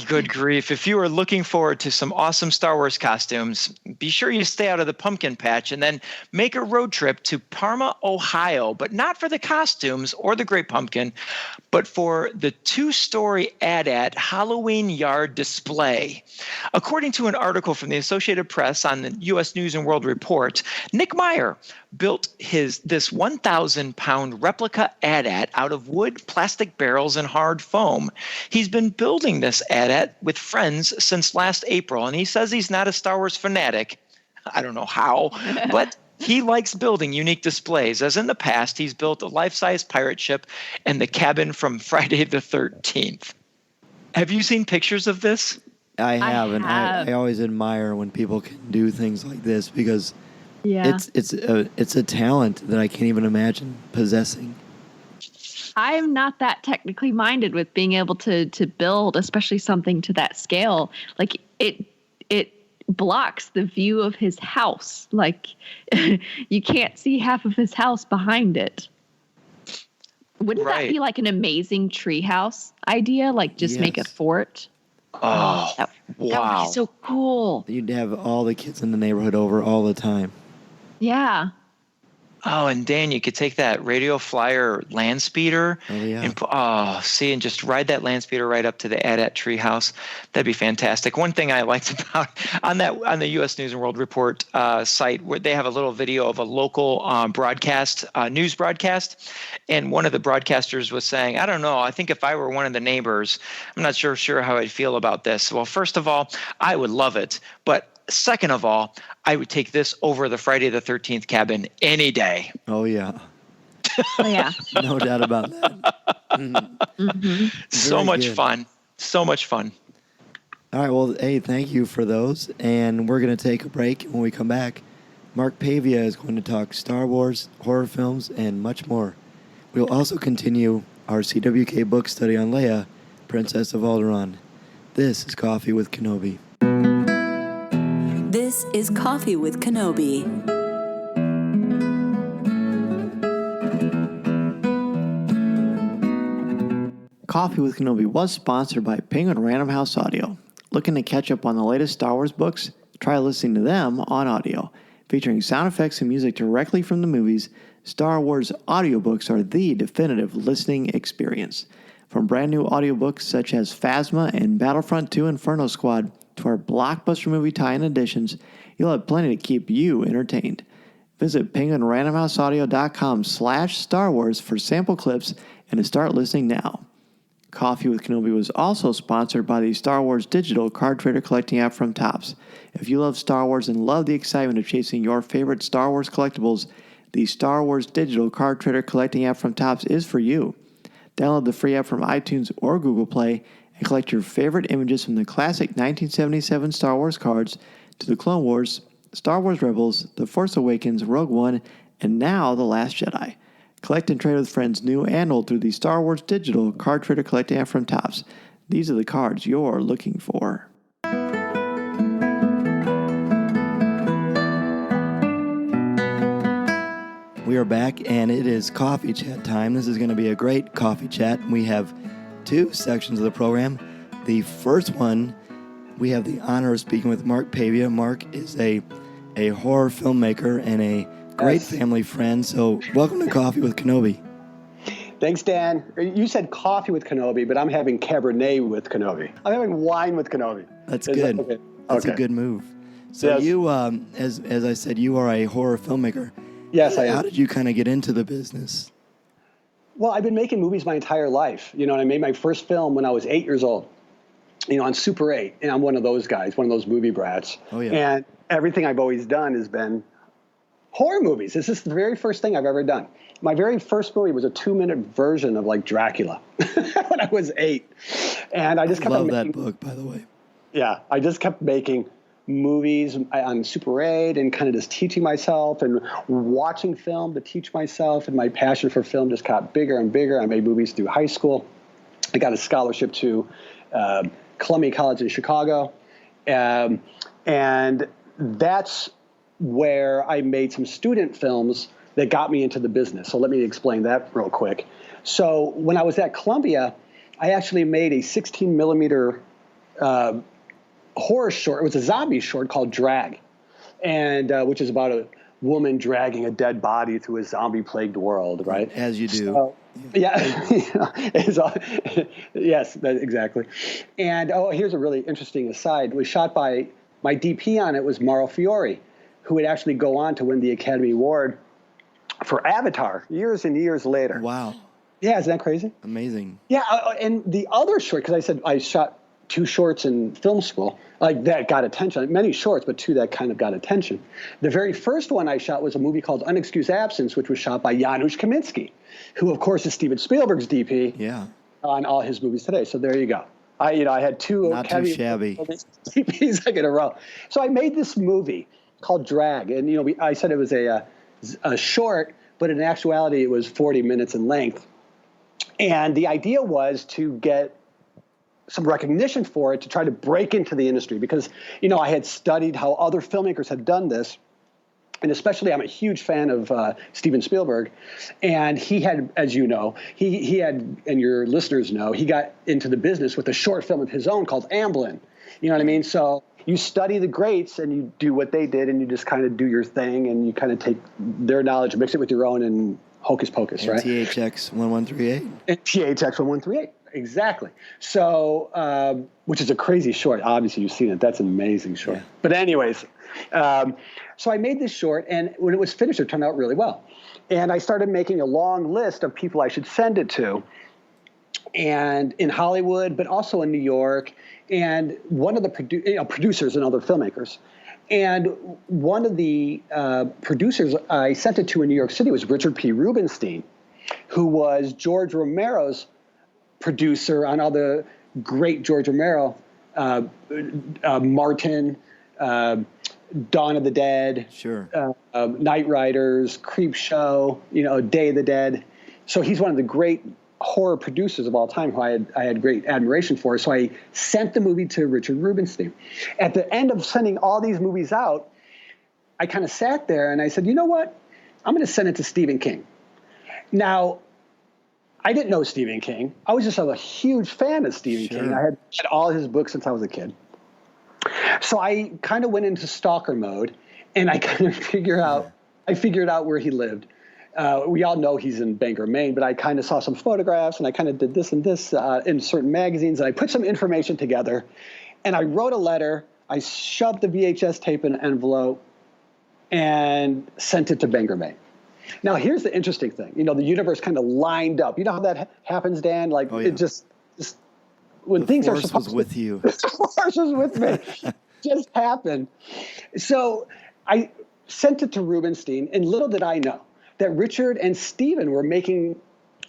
Speaker 8: Good grief. If you are looking forward to some awesome Star Wars costumes, be sure you stay out of the pumpkin patch and then make a road trip to Parma, Ohio, but not for the costumes or the Great Pumpkin, but for the 2-story AT-AT Halloween Yard display. According to an article from the Associated Press on the U.S. News and World Report, Nick Meyer built this 1,000-pound replica AT-AT out of wood, plastic barrels, and hard foam. He's been building this AT-AT with friends since last April, and he says he's not a Star Wars fanatic. I don't know how, but he likes building unique displays. As in the past, he's built a life-size pirate ship and the cabin from Friday the 13th. Have you seen pictures of this?
Speaker 5: I have, and I always admire when people can do things like this, because it's a talent that I can't even imagine possessing.
Speaker 7: I am not that technically minded with being able to build, especially something to that scale. Like it blocks the view of his house. Like you can't see half of his house behind it. Wouldn't that be like an amazing treehouse idea? Like just make a fort.
Speaker 8: Oh,
Speaker 7: that would be so cool.
Speaker 5: You'd have all the kids in the neighborhood over all the time.
Speaker 7: Yeah.
Speaker 8: Oh, and Dan, you could take that radio flyer land speeder and just ride that land speeder right up to the AT-AT treehouse. That'd be fantastic. One thing I liked about on the U.S. News and World Report site, where they have a little video of a local news broadcast, and one of the broadcasters was saying, "I don't know. I think if I were one of the neighbors, I'm not sure how I'd feel about this." Well, first of all, I would love it, but second of all, I would take this over the Friday the 13th cabin any day.
Speaker 5: Oh, yeah.
Speaker 7: Oh, yeah.
Speaker 5: No doubt about that.
Speaker 7: Mm-hmm.
Speaker 8: So much fun. So much fun.
Speaker 5: All right. Well, hey, thank you for those. And we're going to take a break. When we come back, Mark Pavia is going to talk Star Wars, horror films, and much more. We'll also continue our CWK book study on Leia, Princess of Alderaan. This is Coffee with Kenobi.
Speaker 1: This is Coffee with Kenobi.
Speaker 2: Coffee with Kenobi was sponsored by Penguin Random House Audio. Looking to catch up on the latest Star Wars books? Try listening to them on audio. Featuring sound effects and music directly from the movies, Star Wars audiobooks are the definitive listening experience. From brand new audiobooks such as Phasma and Battlefront 2 Inferno Squad to our blockbuster movie tie-in editions, you'll have plenty to keep you entertained. Visit penguinrandomhouseaudio.com/Star Wars for sample clips and to start listening now. Coffee with Kenobi was also sponsored by the Star Wars Digital Card Trader Collecting app from Topps. If you love Star Wars and love the excitement of chasing your favorite Star Wars collectibles, the Star Wars Digital Card Trader Collecting app from Topps is for you. Download the free app from iTunes or Google Play and collect your favorite images from the classic 1977 Star Wars cards to the Clone Wars, Star Wars Rebels, The Force Awakens, Rogue One, and now The Last Jedi. Collect and trade with friends new and old through the Star Wars Digital Card Trader Collecting app from Topps. These are the cards you're looking for.
Speaker 5: We are back, and it is coffee chat time. This is going to be a great coffee chat. We have two sections of the program. The first one, we have the honor of speaking with Mark Pavia. Mark is a horror filmmaker and a great family friend. So welcome to Coffee with Kenobi.
Speaker 11: Thanks, Dan. You said coffee with Kenobi, but I'm having Cabernet with Kenobi. I'm having wine with Kenobi.
Speaker 5: That's good.
Speaker 11: Okay?
Speaker 5: That's a good move. So
Speaker 11: yes.
Speaker 5: You, as I said, you are a horror filmmaker.
Speaker 11: Yes, I am.
Speaker 5: How did you kind of get into the business?
Speaker 11: Well, I've been making movies my entire life. You know, and I made my first film when I was 8 years old, you know, on Super 8. And I'm one of those guys, one of those movie brats.
Speaker 5: Oh, yeah.
Speaker 11: And everything I've always done has been horror movies. This is the very first thing I've ever done. My very first movie was a 2-minute version of like Dracula when I was 8. And I just kept
Speaker 5: love
Speaker 11: on
Speaker 5: that book, by the way.
Speaker 11: Yeah, I just kept making movies on Super 8 and kind of just teaching myself and watching film to teach myself. And my passion for film just got bigger and bigger. I made movies through high school. I got a scholarship to Columbia College in Chicago. And that's where I made some student films that got me into the business. So let me explain that real quick. So when I was at Columbia, I actually made a 16 millimeter horror short. It was a zombie short called Drag, and which is about a woman dragging a dead body through a zombie-plagued world, right?
Speaker 5: As you do.
Speaker 11: So, yeah. Yes, exactly. And here's a really interesting aside. It was shot by, my DP on it was Mauro Fiore, who would actually go on to win the Academy Award for Avatar years and years later.
Speaker 5: Wow.
Speaker 11: Yeah, isn't that crazy?
Speaker 5: Amazing.
Speaker 11: Yeah, and the other short, because I said I shot 2 shorts in film school, like that got attention. Many shorts, but 2 that kind of got attention. The very first one I shot was a movie called Unexcused Absence, which was shot by Janusz Kaminski, who, of course, is Steven Spielberg's DP on all his movies today. So there you go. I had 2
Speaker 5: not too shabby
Speaker 11: DPs in a row. So I made this movie called Drag, and I said it was a short, but in actuality it was 40 minutes in length. And the idea was to get some recognition for it, to try to break into the industry, because, I had studied how other filmmakers had done this. And especially, I'm a huge fan of Steven Spielberg. And he had, as you know, he had, and your listeners know, he got into the business with a short film of his own called Amblin. You know what I mean? So you study the greats and you do what they did, and you just kind of do your thing, and you kind of take their knowledge, mix it with your own, and hocus pocus, right?
Speaker 5: THX 1138.
Speaker 11: And THX 1138. Exactly. So, which is a crazy short. Obviously, you've seen it. That's an amazing short. Yeah. But anyways, so I made this short, and when it was finished, it turned out really well. And I started making a long list of people I should send it to, and in Hollywood, but also in New York, and one of the producers and other filmmakers. And one of the producers I sent it to in New York City was Richard P. Rubenstein, who was George Romero's producer on all the great George Romero, Martin, Dawn of the Dead, Night Riders, Creep Show, Day of the Dead. So he's one of the great horror producers of all time who I had great admiration for. So I sent the movie to Richard Rubenstein. At the end of sending all these movies out, I kind of sat there and I said, you know what? I'm going to send it to Stephen King. Now, I didn't know Stephen King. I was just a huge fan of Stephen King. I had read all his books since I was a kid. So I kind of went into stalker mode, And I kind of figured out where he lived. We all know he's in Bangor, Maine, but I kind of saw some photographs, and I kind of did this and this in certain magazines, and I put some information together, and I wrote a letter. I shoved the VHS tape in an envelope and sent it to Bangor, Maine. Now, here's the interesting thing. You know, the universe kind of lined up. You know how that happens, Dan? Like, it just when things are supposed to... The force was with you. The force was with me. Just happened. So I sent it to Rubenstein, and little did I know that Richard and Stephen were making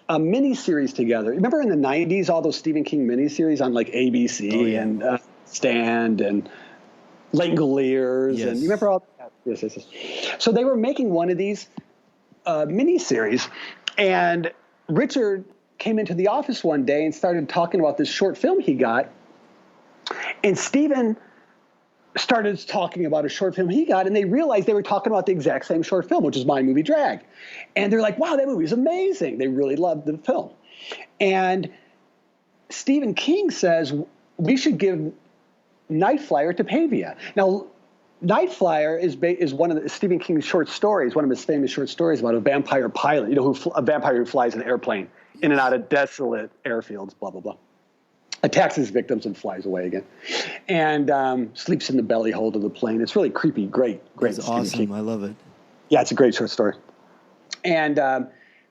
Speaker 11: a mini-series together. Remember in the 90s, all those Stephen King mini-series on like ABC and Stand and Langoliers, and you remember all that? Yes. So they were making one of these mini-series, and Richard came into the office one day and started talking about this short film he got, and Stephen started talking about a short film he got, and they realized they were talking about the exact same short film, which is my movie Drag. And they're like, wow, that movie is amazing. They really loved the film. And Stephen King says, we should give Night Flyer to Pavia. Now, Night Flyer is one of Stephen King's short stories, one of his famous short stories about a vampire pilot, you know, a vampire who flies an airplane in and out of desolate airfields, blah, blah, blah. Attacks his victims and flies away again, and sleeps in the belly hold of the plane. It's really creepy, great.
Speaker 5: It's awesome. I love it.
Speaker 11: Yeah, it's a great short story. And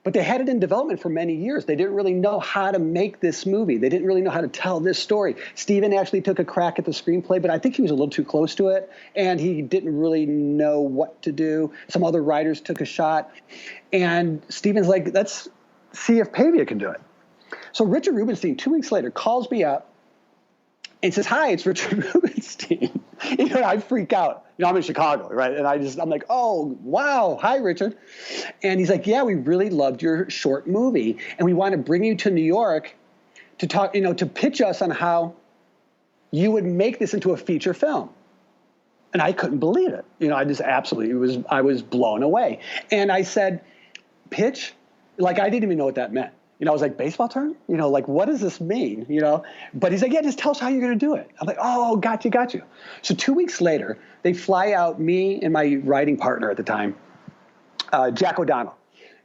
Speaker 11: but they had it in development for many years. They didn't really know how to make this movie. They didn't really know how to tell this story. Stephen actually took a crack at the screenplay, but I think he was a little too close to it, and he didn't really know what to do. Some other writers took a shot, and Stephen's like, let's see if Pavia can do it. So Richard Rubenstein, 2 weeks later, calls me up and says, hi, it's Richard Rubenstein. You know, I freak out. You know, I'm in Chicago, right? And I'm like, oh, wow. Hi, Richard. And he's like, yeah, we really loved your short movie, and we want to bring you to New York to talk, you know, to pitch us on how you would make this into a feature film. And I couldn't believe it. You know, I was blown away. And I said, pitch? Like, I didn't even know what that meant. You know, I was like, baseball term? You know, like, what does this mean? You know, but he's like, yeah, just tell us how you're going to do it. I'm like, oh, got you. So 2 weeks later, they fly out, me and my writing partner at the time, Jack O'Donnell.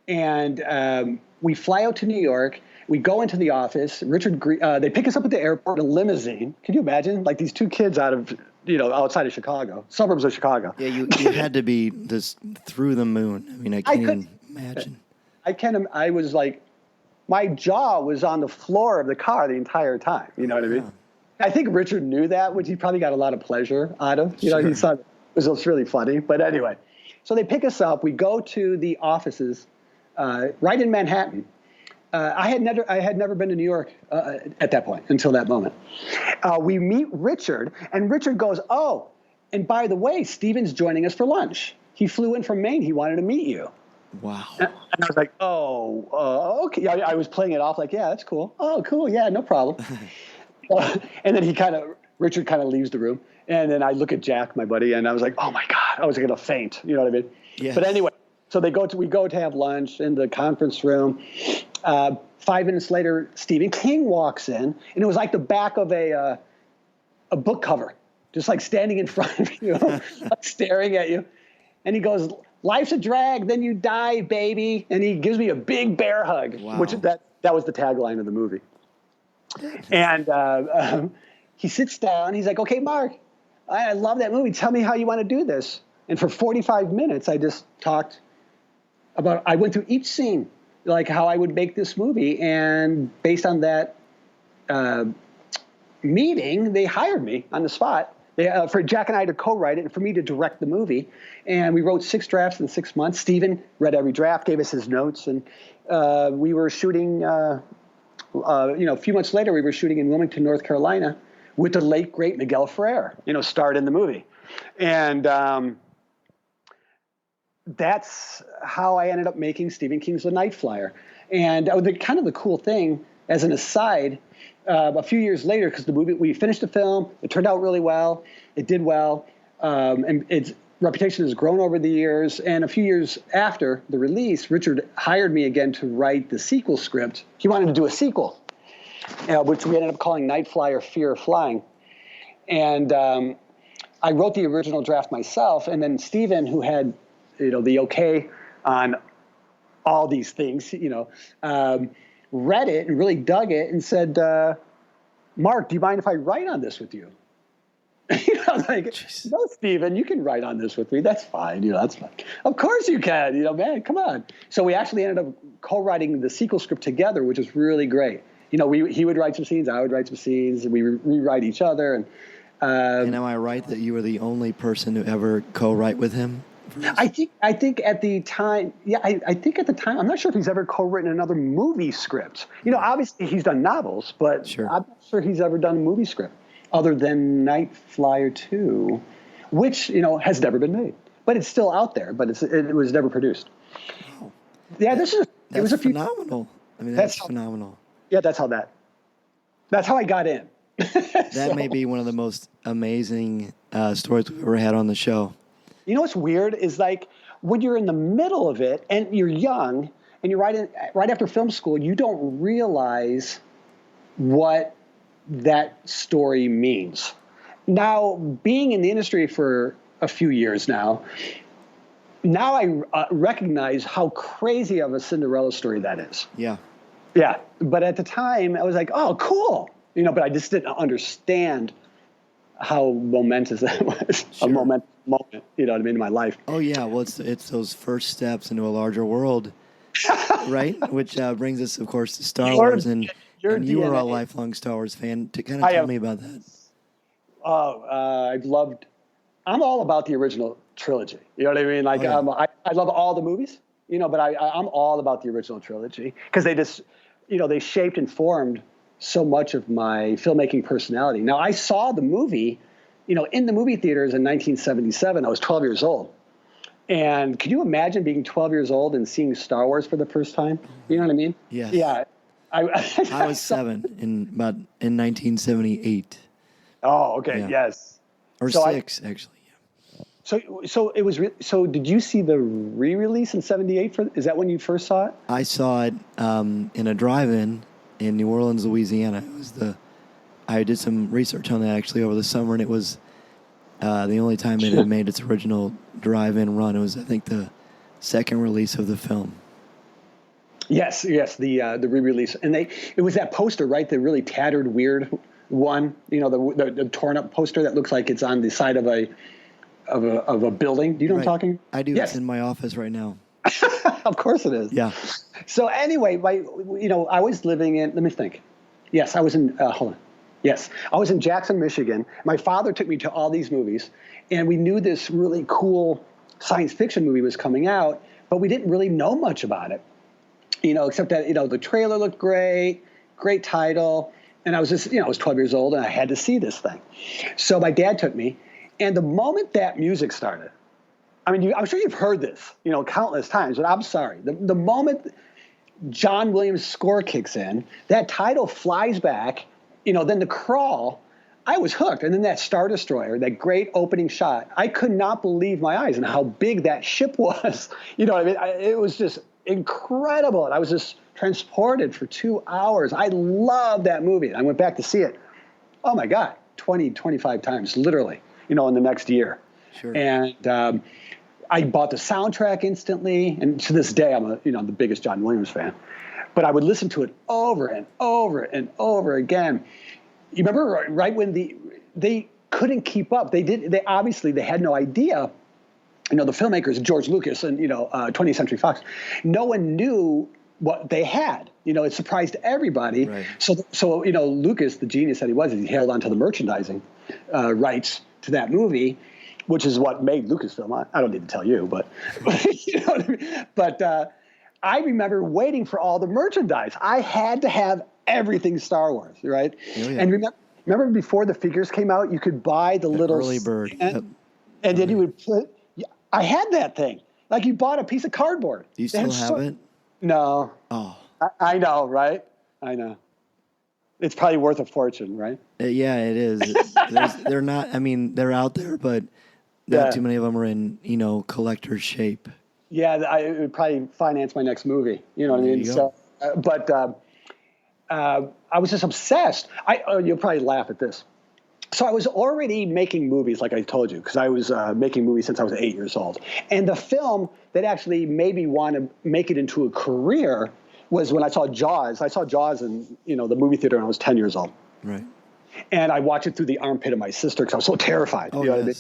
Speaker 11: And we fly out to New York. We go into the office. They pick us up at the airport in a limousine. Can you imagine? Like these two kids outside of Chicago, suburbs of Chicago.
Speaker 5: Yeah, you had to be just through the moon. I mean, I can't even imagine.
Speaker 11: I was like, my jaw was on the floor of the car the entire time. You know what I mean? I think Richard knew that, which he probably got a lot of pleasure out of. You know, he thought it was really funny. But anyway, so they pick us up. We go to the offices right in Manhattan. I had never been to New York at that point until that moment. We meet Richard, and Richard goes, oh, and by the way, Stephen's joining us for lunch. He flew in from Maine. He wanted to meet you.
Speaker 5: Wow.
Speaker 11: And I was like, okay. I was playing it off like, yeah, that's cool. Oh, cool. Yeah, no problem. And then Richard kind of leaves the room. And then I look at Jack, my buddy, and I was like, oh my God, I was going to faint. You know what I mean? Yes. But anyway, so we go to have lunch in the conference room. 5 minutes later, Stephen King walks in, and it was like the back of a book cover, just like standing in front of you, like staring at you. And he goes, life's a drag, then you die, baby. And he gives me a big bear hug, which that was the tagline of the movie. And he sits down. He's like, okay, Mark, I love that movie. Tell me how you want to do this. And for 45 minutes, I just talked about, I went through each scene, like how I would make this movie. And based on that meeting, they hired me on the spot. For Jack and I to co-write it and for me to direct the movie. And we wrote 6 drafts in 6 months. Stephen read every draft, gave us his notes. And we were shooting, a few months later, we were shooting in Wilmington, North Carolina with the late, great Miguel Ferrer, starred in the movie. And that's how I ended up making Stephen King's The Night Flyer. And the cool thing, as an aside, a few years later, because the movie, we finished the film, it turned out really well, it did well, and its reputation has grown over the years. And a few years after the release, Richard hired me again to write the sequel script. He wanted to do a sequel, which we ended up calling Night Flyer, Fear of Flying. And I wrote the original draft myself, and then Stephen, who had, the okay on all these things, read it and really dug it and said, Mark, do you mind if I write on this with you? No, Stephen, you can write on this with me. That's fine. That's fine. Of course you can. Man, come on. So we actually ended up co-writing the sequel script together, which was really great. He would write some scenes, I would write some scenes, and we rewrite each other. And
Speaker 5: am I right that you were the only person to ever co-write with him?
Speaker 11: I think at the time, I think at the time, I'm not sure if he's ever co-written another movie script. Obviously he's done novels, but sure. I'm not sure he's ever done a movie script other than Night Flyer 2, which, has never been made. But it's still out there, but it was never produced.
Speaker 5: Wow.
Speaker 11: Yeah, it was a few.
Speaker 5: Phenomenal. I mean, that's phenomenal.
Speaker 11: Yeah, that's how I got in.
Speaker 5: That may be one of the most amazing stories we've ever had on the show.
Speaker 11: What's weird is like when you're in the middle of it and you're young and you're right after film school, you don't realize what that story means. Now, being in the industry for a few years now I recognize how crazy of a Cinderella story that is.
Speaker 5: Yeah.
Speaker 11: Yeah. But at the time, I was like, oh, cool. But I just didn't understand how momentous that was. Sure. A momentous moment, in my life.
Speaker 5: Oh, yeah. Well, it's those first steps into a larger world, right? Which brings us, of course, to Star Wars. And you are a lifelong Star Wars fan. To kind of tell me about that.
Speaker 11: I'm all about the original trilogy. You know what I mean? Like, I love all the movies, but I'm all about the original trilogy because they just, they shaped and formed so much of my filmmaking personality. Now, I saw the movie, in the movie theaters in 1977. I was 12 years old. And can you imagine being 12 years old and seeing Star Wars for the first time? You know what I mean?
Speaker 5: Yes.
Speaker 11: Yeah.
Speaker 5: I was 7 in 1978.
Speaker 11: Oh, okay.
Speaker 5: Yeah.
Speaker 11: Yes.
Speaker 5: Or 6, actually.
Speaker 11: So it was. So did you see the re-release in '78? Is that when you first saw it?
Speaker 5: I saw it in a drive-in in New Orleans, Louisiana. I did some research on that actually over the summer, and it was the only time it had made its original drive-in run. It was, I think, the second release of the film.
Speaker 11: Yes, the re-release, and it was that poster, right? The really tattered, weird one. The torn up poster that looks like it's on the side of a building. Do you know what I'm talking?
Speaker 5: I do.
Speaker 11: Yes.
Speaker 5: It's in my office right now.
Speaker 11: Of course it is.
Speaker 5: Yeah.
Speaker 11: So anyway, I was living in. Let me think. Yes, I was in. Hold on. Yes, I was in Jackson, Michigan. My father took me to all these movies, and we knew this really cool science fiction movie was coming out, but we didn't really know much about it. Except that the trailer looked great title, and I was just I was 12 years old and I had to see this thing. So my dad took me, and the moment that music started, I mean, I'm sure you've heard this, countless times, but I'm sorry. The moment John Williams' score kicks in, that title flies back, then the crawl, I was hooked. And then that Star Destroyer, that great opening shot, I could not believe my eyes and how big that ship was. It was just incredible. And I was just transported for 2 hours. I love that movie. I went back to see it. Oh my God, 20, 25 times, literally, in the next year.
Speaker 5: Sure.
Speaker 11: And I bought the soundtrack instantly. And to this day, I'm the biggest John Williams fan. But I would listen to it over and over and over again. You remember right when they couldn't keep up. They obviously had no idea. The filmmakers, George Lucas and 20th Century Fox, no one knew what they had. It surprised everybody. Right. So Lucas, the genius that he was, he held on to the merchandising rights to that movie, which is what made Lucasfilm. I don't need to tell you, but you know what I mean. But I remember waiting for all the merchandise. I had to have everything Star Wars, right? Oh, yeah. And remember before the figures came out, you could buy the little
Speaker 5: early bird,
Speaker 11: and then you would put. I had that thing. Like you bought a piece of cardboard.
Speaker 5: Do you still have it?
Speaker 11: No.
Speaker 5: Oh.
Speaker 11: I know, right? I know. It's probably worth a fortune, right?
Speaker 5: Yeah, it is. They're not. I mean, they're out there, but not too many of them are in collector shape.
Speaker 11: Yeah, it would probably finance my next movie. You know what I mean? So, but I was just obsessed. You'll probably laugh at this. So I was already making movies, like I told you, because I was making movies since I was 8 years old. And the film that actually made me want to make it into a career was when I saw Jaws. I saw Jaws in the movie theater when I was 10 years old.
Speaker 5: Right.
Speaker 11: And I watched it through the armpit of my sister because I was so terrified.
Speaker 5: Oh,
Speaker 11: you know what I mean?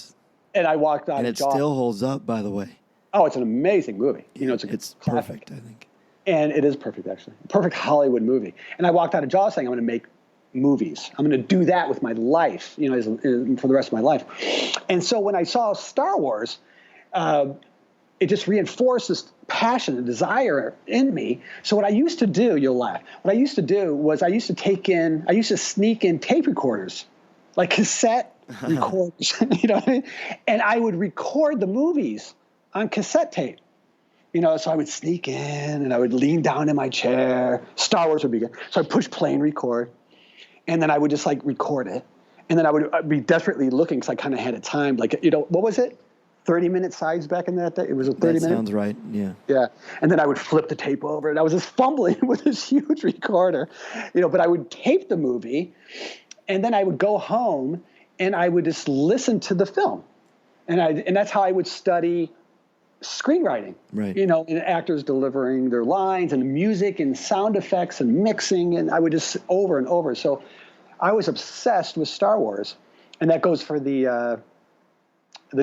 Speaker 11: And I walked out
Speaker 5: and
Speaker 11: of
Speaker 5: it
Speaker 11: Jaws.
Speaker 5: still holds up, by the way.
Speaker 11: Oh, it's an amazing movie.
Speaker 5: It's perfect, I think.
Speaker 11: And it is perfect, actually. Perfect Hollywood movie. And I walked out of Jaws saying, I'm going to make movies. I'm going to do that with my life, for the rest of my life. And so when I saw Star Wars, it just reinforced this passion and desire in me. So what I used to do, you'll laugh, what I used to do was I used to sneak in tape recorders, like cassette recorders, you know what I mean? And I would record the movies on cassette tape. So I would sneak in and I would lean down in my chair. Star Wars would begin. So I'd push play and record. And then I would just record it. And then I'd be desperately looking because I kind of had it timed. What was it? 30-minute sides back in that day? It was a 30-minute?
Speaker 5: That sounds right, yeah.
Speaker 11: Yeah. And then I would flip the tape over. And I was just fumbling with this huge recorder. But I would tape the movie. And then I would go home and I would just listen to the film. And that's how I would study screenwriting,
Speaker 5: right?
Speaker 11: And actors delivering their lines and music and sound effects and mixing, and I would just over and over. So I was obsessed with Star Wars, and that goes for the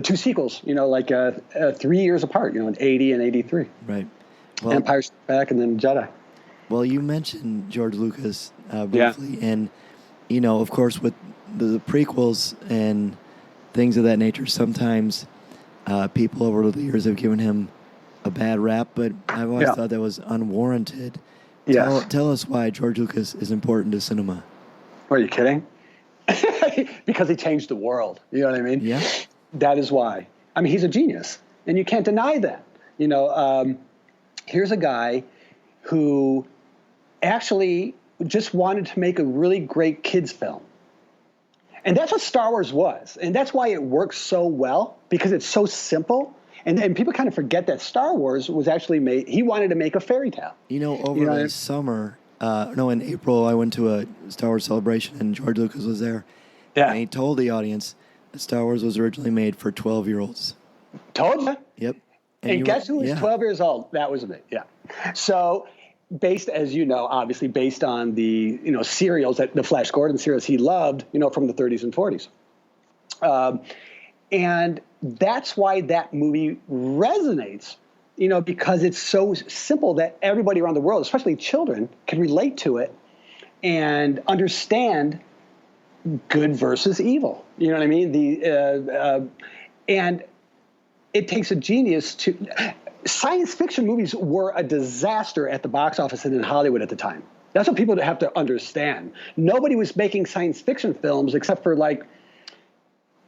Speaker 11: two sequels, 3 years apart, in 80 and 83.
Speaker 5: Right. Well,
Speaker 11: Empire Strikes Back and then Jedi.
Speaker 5: Well, you mentioned George Lucas briefly, and of course with the prequels and things of that nature, sometimes people over the years have given him a bad rap, but I've always thought that was unwarranted.
Speaker 11: Yes.
Speaker 5: Tell us why George Lucas is important to cinema.
Speaker 11: Are you kidding? Because he changed the world. You know what I mean?
Speaker 5: Yeah.
Speaker 11: That is why. I mean, he's a genius, and you can't deny that. Here's a guy who actually just wanted to make a really great kids film. And that's what Star Wars was. And that's why it works so well, because it's so simple. And people kind of forget that Star Wars was actually made, he wanted to make a fairy tale.
Speaker 5: Over the summer, in April, I went to a Star Wars celebration, and George Lucas was there.
Speaker 11: Yeah.
Speaker 5: And he told the audience that Star Wars was originally made for 12-year-olds.
Speaker 11: Told you.
Speaker 5: Yep.
Speaker 11: And guess who was 12 years old? That was me. Yeah. So based, as you know, obviously based on the, serials, the Flash Gordon serials he loved, from the 30s and 40s. And that's why that movie resonates, because it's so simple that everybody around the world, especially children, can relate to it and understand good versus evil. You know what I mean? And it takes a genius to... Science fiction movies were a disaster at the box office and in Hollywood at the time. That's what people have to understand. Nobody was making science fiction films except for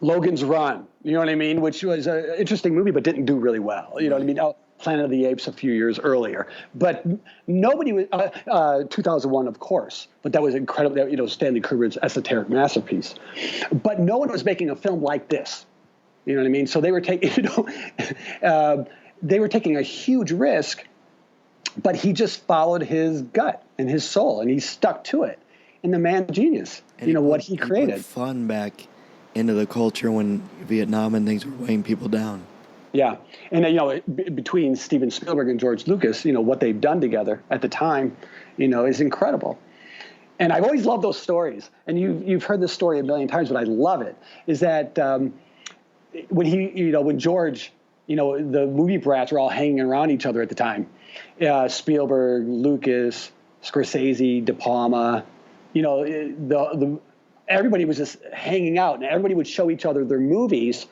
Speaker 11: Logan's Run, you know what I mean? Which was an interesting movie, but didn't do really well. You know what I mean? Planet of the Apes a few years earlier. But nobody was, 2001, of course, but that was incredible, Stanley Kubrick's esoteric masterpiece. But no one was making a film like this. You know what I mean? So they were taking, they were taking a huge risk, but he just followed his gut and his soul, and he stuck to it. And the man's genius, what he created.
Speaker 5: Put fun back into the culture when Vietnam and things were weighing people down.
Speaker 11: Yeah. And, between Steven Spielberg and George Lucas, what they've done together at the time, is incredible. And I've always loved those stories. And you've heard this story a million times, but I love it, is that when George... the movie brats were all hanging around each other at the time. Spielberg, Lucas, Scorsese, De Palma, everybody was just hanging out, and everybody would show each other their movies.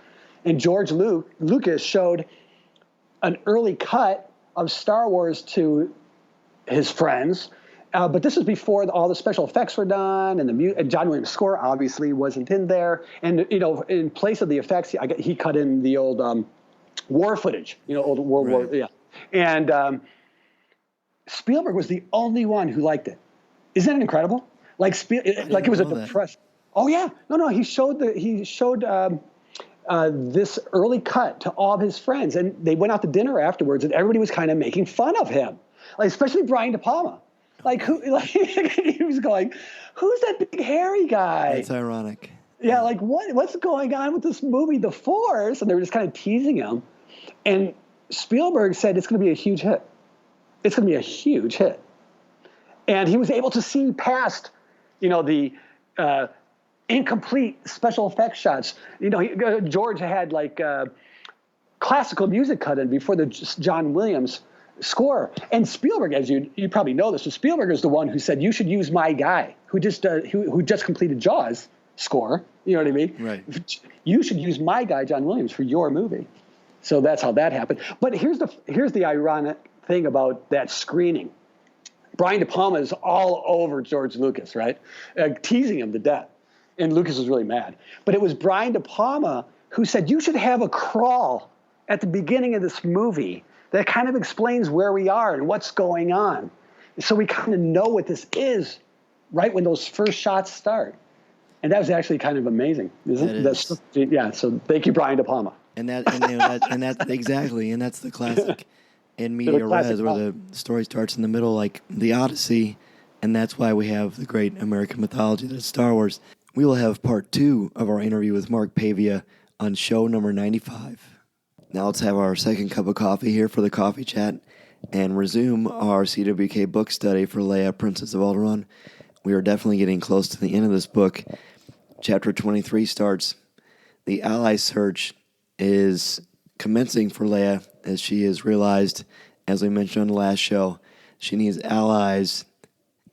Speaker 11: And George Lucas showed an early cut of Star Wars to his friends. But this is before all the special effects were done, and John Williams' score obviously wasn't in there. And, in place of the effects, he cut in the old... war footage, old World War, yeah. And Spielberg was the only one who liked it. Isn't that incredible? It was a depressed. Oh yeah, no. He showed this early cut to all of his friends, and they went out to dinner afterwards, and everybody was kind of making fun of him, especially Brian De Palma. He was going, "Who's that big hairy guy?"
Speaker 5: It's ironic.
Speaker 11: Yeah, like what's going on with this movie, The Force? And they were just kind of teasing him. And Spielberg said it's going to be a huge hit. It's going to be a huge hit. And he was able to see past, the incomplete special effects shots. George had like classical music cut in before the John Williams score. And Spielberg, as you probably know this, so Spielberg is the one who said, you should use my guy who just completed Jaws score. You know what I mean?
Speaker 5: Right.
Speaker 11: You should use my guy, John Williams, for your movie. So that's how that happened. But here's the ironic thing about that screening. Brian De Palma is all over George Lucas, right? Teasing him to death. And Lucas was really mad. But it was Brian De Palma who said, you should have a crawl at the beginning of this movie that kind of explains where we are and what's going on. So we kind of know what this is right when those first shots start. And that was actually kind of amazing, isn't it? Yeah, so thank you, Brian De Palma.
Speaker 5: And that's exactly, and that's the classic in media res, where the story starts in the middle, like the Odyssey, and that's why we have the great American mythology that is Star Wars. We will have part 2 of our interview with Mark Pavia on show number 95. Now let's have our second cup of coffee here for the coffee chat and resume our CWK book study for Leia, Princess of Alderaan. We are definitely getting close to the end of this book. Chapter 23 starts. The ally search is commencing for Leia as she has realized, as we mentioned on the last show, she needs allies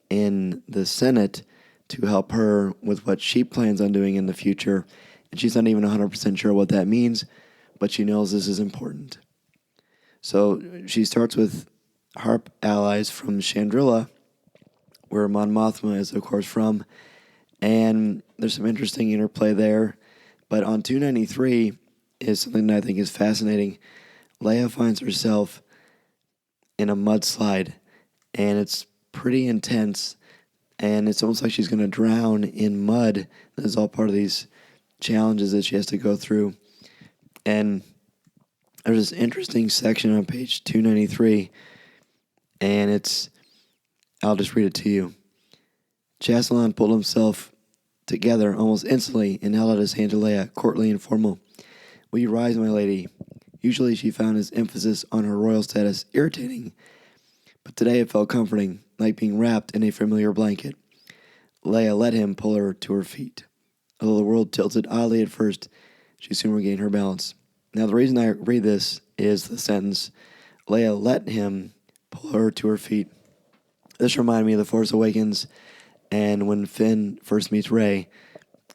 Speaker 5: in the Senate to help her with what she plans on doing in the future. And she's not even 100% sure what that means, but she knows this is important. So she starts with harp allies from Chandrila, where Mon Mothma is, of course, from. And there's some interesting interplay there. But on 293 is something that I think is fascinating. Leia finds herself in a mudslide, and it's pretty intense, and it's almost like she's going to drown in mud. This is all part of these challenges that she has to go through. And there's this interesting section on page 293, and I'll just read it to you. Chastelon pulled himself together almost instantly and held out his hand to Leia, courtly and formal. Will you rise, my lady? Usually she found his emphasis on her royal status irritating, but today it felt comforting, like being wrapped in a familiar blanket. Leia let him pull her to her feet. Although the world tilted oddly at first, she soon regained her balance. Now the reason I read this is the sentence, Leia let him pull her to her feet. This reminded me of The Force Awakens, and when Finn first meets Rey,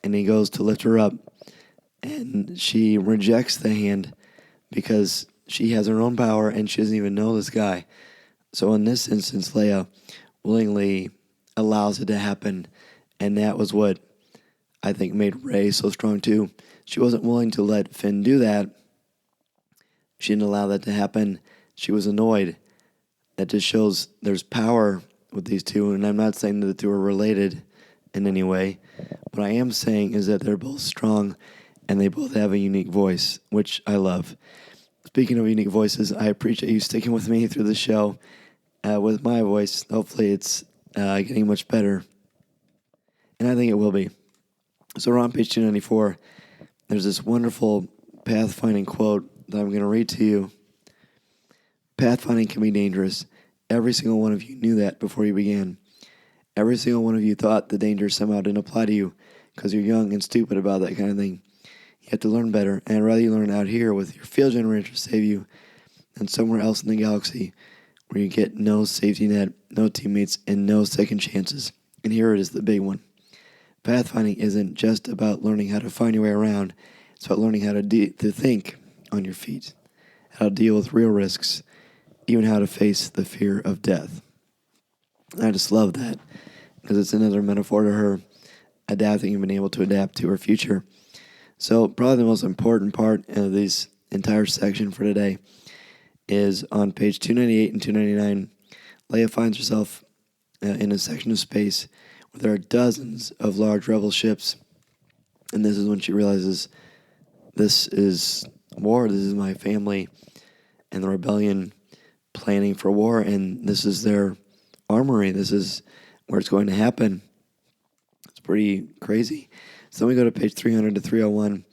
Speaker 5: and he goes to lift her up, and she rejects the hand because she has her own power and she doesn't even know this guy. So in this instance, Leia willingly allows it to happen, and that was what I think made Rey so strong too. She wasn't willing to let Finn do that. She didn't allow that to happen. She was annoyed. That just shows there's power with these two, and I'm not saying that the two are related in any way. What I am saying is that they're both strong, and they both have a unique voice, which I love. Speaking of unique voices, I appreciate you sticking with me through the show with my voice. Hopefully it's getting much better, and I think it will be. So we're on page 294. There's this wonderful pathfinding quote that I'm going to read to you. Pathfinding can be dangerous. Every single one of you knew that before you began. Every single one of you thought the danger somehow didn't apply to you because you're young and stupid about that kind of thing. You have to learn better, and I'd rather you learn out here with your field generator to save you than somewhere else in the galaxy where you get no safety net, no teammates, and no second chances. And here it is, the big one. Pathfinding isn't just about learning how to find your way around. It's about learning how to think on your feet, how to deal with real risks, even how to face the fear of death. I just love that because it's another metaphor to her adapting and being able to adapt to her future. So probably the most important part of this entire section for today is on page 298 and 299. Leia finds herself in a section of space where there are dozens of large rebel ships. And this is when she realizes this is war, this is my family and the rebellion planning for war, and this is their armory, this is where it's going to happen. It's pretty crazy. So then we go to page 300 to 301.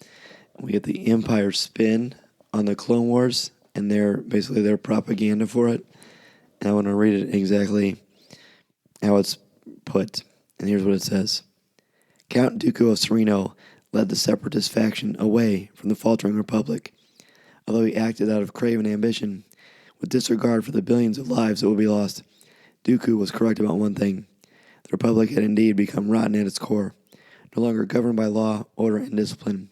Speaker 5: We get the Empire spin on the Clone Wars and their propaganda for it. And I want to read it exactly how it's put. And here's what it says. Count Dooku of Sereno led the Separatist faction away from the faltering Republic. Although he acted out of craven ambition, with disregard for the billions of lives that would be lost, Dooku was correct about one thing. The Republic had indeed become rotten at its core, no longer governed by law, order, and discipline.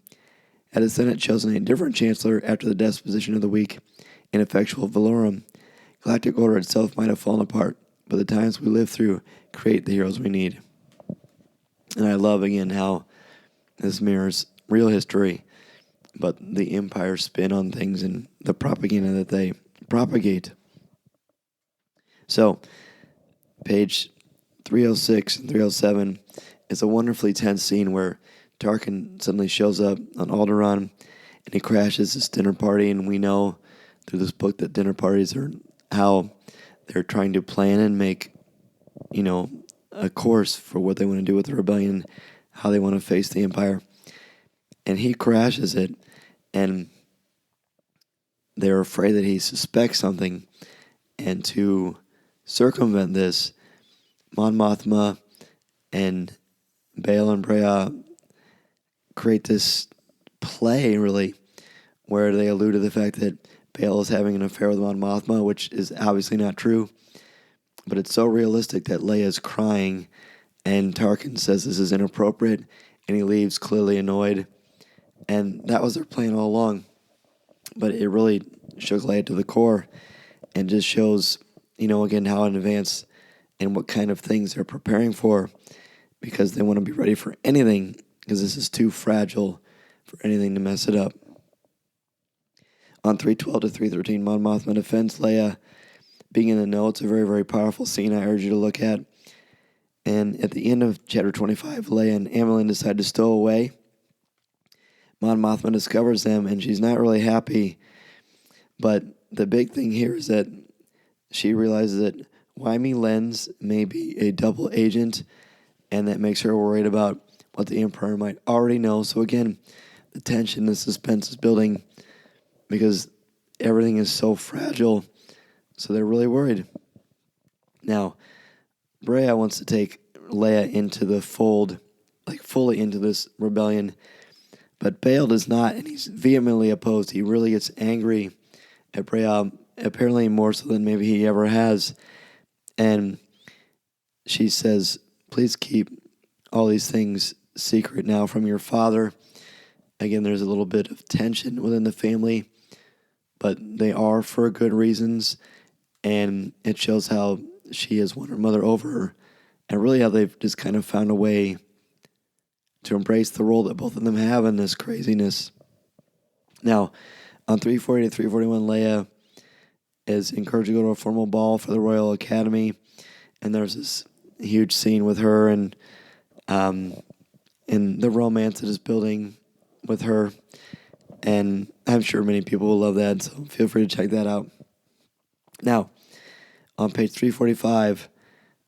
Speaker 5: Had the Senate chosen a different chancellor after the disposition of the weak, ineffectual Valorum, galactic order itself might have fallen apart, but the times we live through create the heroes we need. And I love, again, how this mirrors real history, but the Empire spin on things and the propaganda that they propagate. So, page 306 and 307 is a wonderfully tense scene where Tarkin suddenly shows up on Alderaan and he crashes this dinner party, and we know through this book that dinner parties are how they're trying to plan and make, a course for what they want to do with the rebellion, how they want to face the Empire. And he crashes it, and they're afraid that he suspects something, and to circumvent this, Mon Mothma and Bail and Breha create this play, really, where they allude to the fact that Bail is having an affair with Mon Mothma, which is obviously not true, but it's so realistic that Leia is crying, and Tarkin says this is inappropriate, and he leaves clearly annoyed, and that was their plan all along, but it really shook Leia to the core, and just shows, again, how in advance and what kind of things they're preparing for, because they want to be ready for anything, because this is too fragile for anything to mess it up. On 312 to 313, Mon Mothma defends Leia being in the know. It's a very, very powerful scene I urge you to look at. And at the end of chapter 25, Leia and Amilyn decide to stow away. Mon Mothma discovers them, and she's not really happy. But the big thing here is that she realizes that Wymi Lens may be a double agent, and that makes her worried about what the Emperor might already know. So again, the tension, the suspense is building because everything is so fragile. So they're really worried. Now, Breha wants to take Leia into the fold, like fully into this rebellion, but Bail does not, and he's vehemently opposed. He really gets angry at Breha, apparently more so than maybe he ever has. And she says, please keep all these things secret now from your father. Again, there's a little bit of tension within the family, but they are for good reasons, and it shows how she has won her mother over her, and really how they've just kind of found a way to embrace the role that both of them have in this craziness. Now, on 340 to 341, Leia is encouraged to go to a formal ball for the Royal Academy, and there's this huge scene with her and the romance that is building with her, and I'm sure many people will love that, so feel free to check that out. Now, on page 345,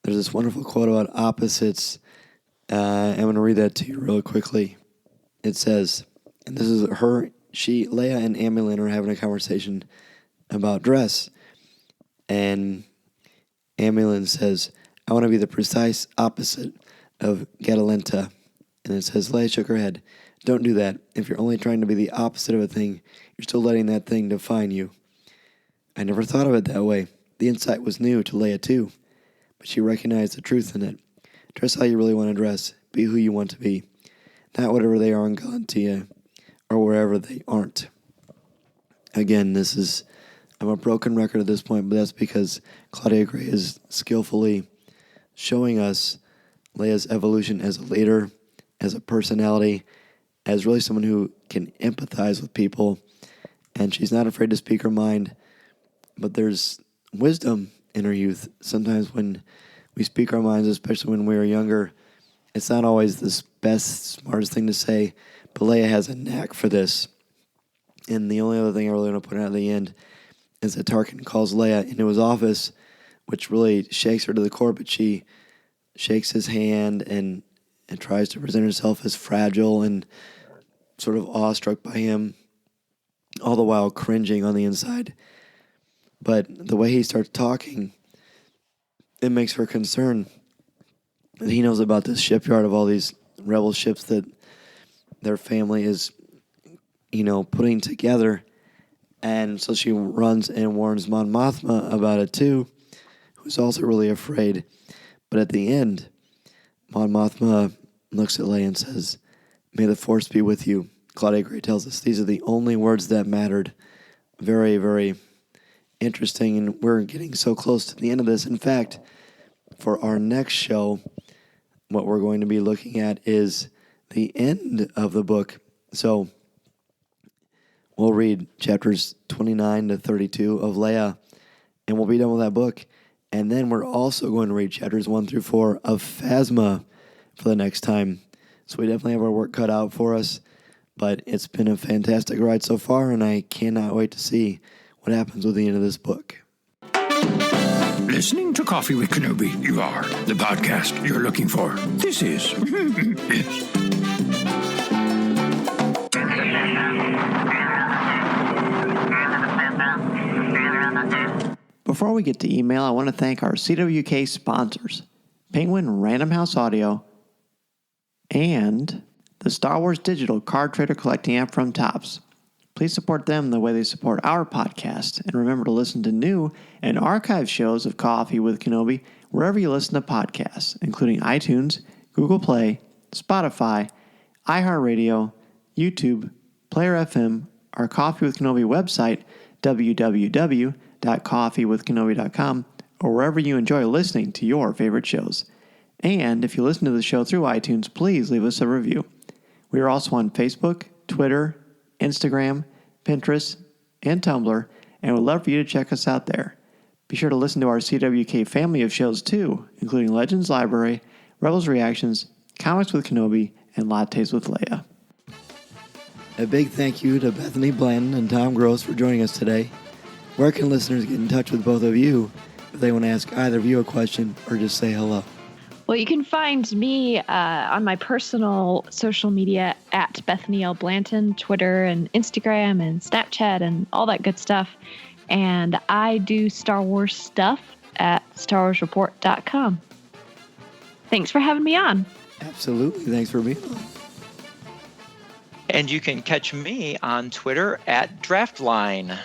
Speaker 5: there's this wonderful quote about opposites. I'm going to read that to you real quickly. It says, and this is Leia and Amilyn are having a conversation about dress, and Amilyn says, I want to be the precise opposite of Gadalenta. And it says, Leia shook her head. Don't do that. If you're only trying to be the opposite of a thing, you're still letting that thing define you. I never thought of it that way. The insight was new to Leia too, but she recognized the truth in it. Dress how you really want to dress. Be who you want to be. Not whatever they are in Galantia or wherever they aren't. Again, I'm a broken record at this point, but that's because Claudia Gray is skillfully showing us Leia's evolution as a leader, as a personality, as really someone who can empathize with people, and she's not afraid to speak her mind, but there's wisdom in her youth. Sometimes when we speak our minds, especially when we were younger, it's not always the best, smartest thing to say, but Leia has a knack for this. And the only other thing I really want to point out at the end is that Tarkin calls Leia into his office, which really shakes her to the core, but she shakes his hand and and tries to present herself as fragile and sort of awestruck by him, all the while cringing on the inside. But the way he starts talking, it makes her concerned that he knows about this shipyard of all these rebel ships that their family is, putting together. And so she runs and warns Mon Mothma about it too, who's also really afraid. But at the end, Mon Mothma looks at Leia and says, "May the Force be with you." Claudia Gray tells us these are the only words that mattered. Very, very interesting, and we're getting so close to the end of this. In fact, for our next show, what we're going to be looking at is the end of the book. So we'll read chapters 29 to 32 of Leia, and we'll be done with that book. And then we're also going to read chapters 1 through 4 of Phasma for the next time. So we definitely have our work cut out for us, but it's been a fantastic ride so far, and I cannot wait to see what happens with the end of this book.
Speaker 6: Listening to Coffee with Kenobi, you are the podcast you're looking for. This is...
Speaker 2: Before we get to email, I want to thank our CWK sponsors, Penguin Random House Audio and the Star Wars Digital Card Trader Collecting app from Topps. Please support them the way they support our podcast, and remember to listen to new and archived shows of Coffee with Kenobi wherever you listen to podcasts, including iTunes, Google Play, Spotify, iHeartRadio, YouTube, Player FM, our Coffee with Kenobi website, www.coffeewithkenobi.com, or wherever you enjoy listening to your favorite shows. And if you listen to the show through iTunes, please leave us a review. We are also on Facebook, Twitter, Instagram, Pinterest, and Tumblr, and would love for you to check us out there. Be sure to listen to our CWK family of shows too, including Legends Library, Rebels Reactions, Comics with Kenobi, and Lattes with Leia.
Speaker 5: A big thank you to Bethany Blanton and Tom Gross for joining us today. Where can listeners get in touch with both of you if they want to ask either of you a question or just say hello?
Speaker 7: Well, you can find me on my personal social media at Bethany L. Blanton, Twitter and Instagram and Snapchat and all that good stuff. And I do Star Wars stuff at StarWarsReport.com. Thanks for having me on.
Speaker 5: Absolutely. Thanks for being on.
Speaker 8: And you can catch me on Twitter at Draftline.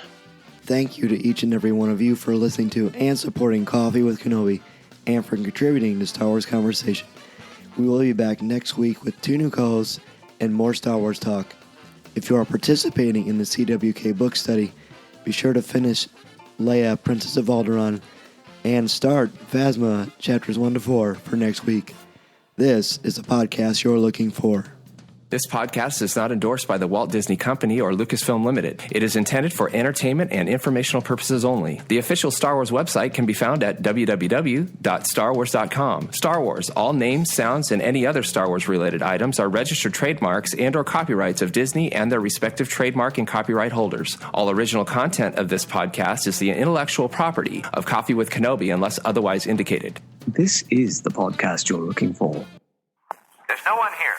Speaker 5: Thank you to each and every one of you for listening to and supporting Coffee with Kenobi and for contributing to Star Wars Conversation. We will be back next week with 2 new co-hosts and more Star Wars talk. If you are participating in the CWK Book Study, be sure to finish Leia, Princess of Alderaan, and start Phasma chapters 1 to 4 for next week. This is the podcast you're looking for.
Speaker 12: This podcast is not endorsed by the Walt Disney Company or Lucasfilm Limited. It is intended for entertainment and informational purposes only. The official Star Wars website can be found at www.starwars.com. Star Wars, all names, sounds, and any other Star Wars-related items are registered trademarks and/or copyrights of Disney and their respective trademark and copyright holders. All original content of this podcast is the intellectual property of Coffee with Kenobi unless otherwise indicated.
Speaker 13: This is the podcast you're looking for.
Speaker 14: There's no one here.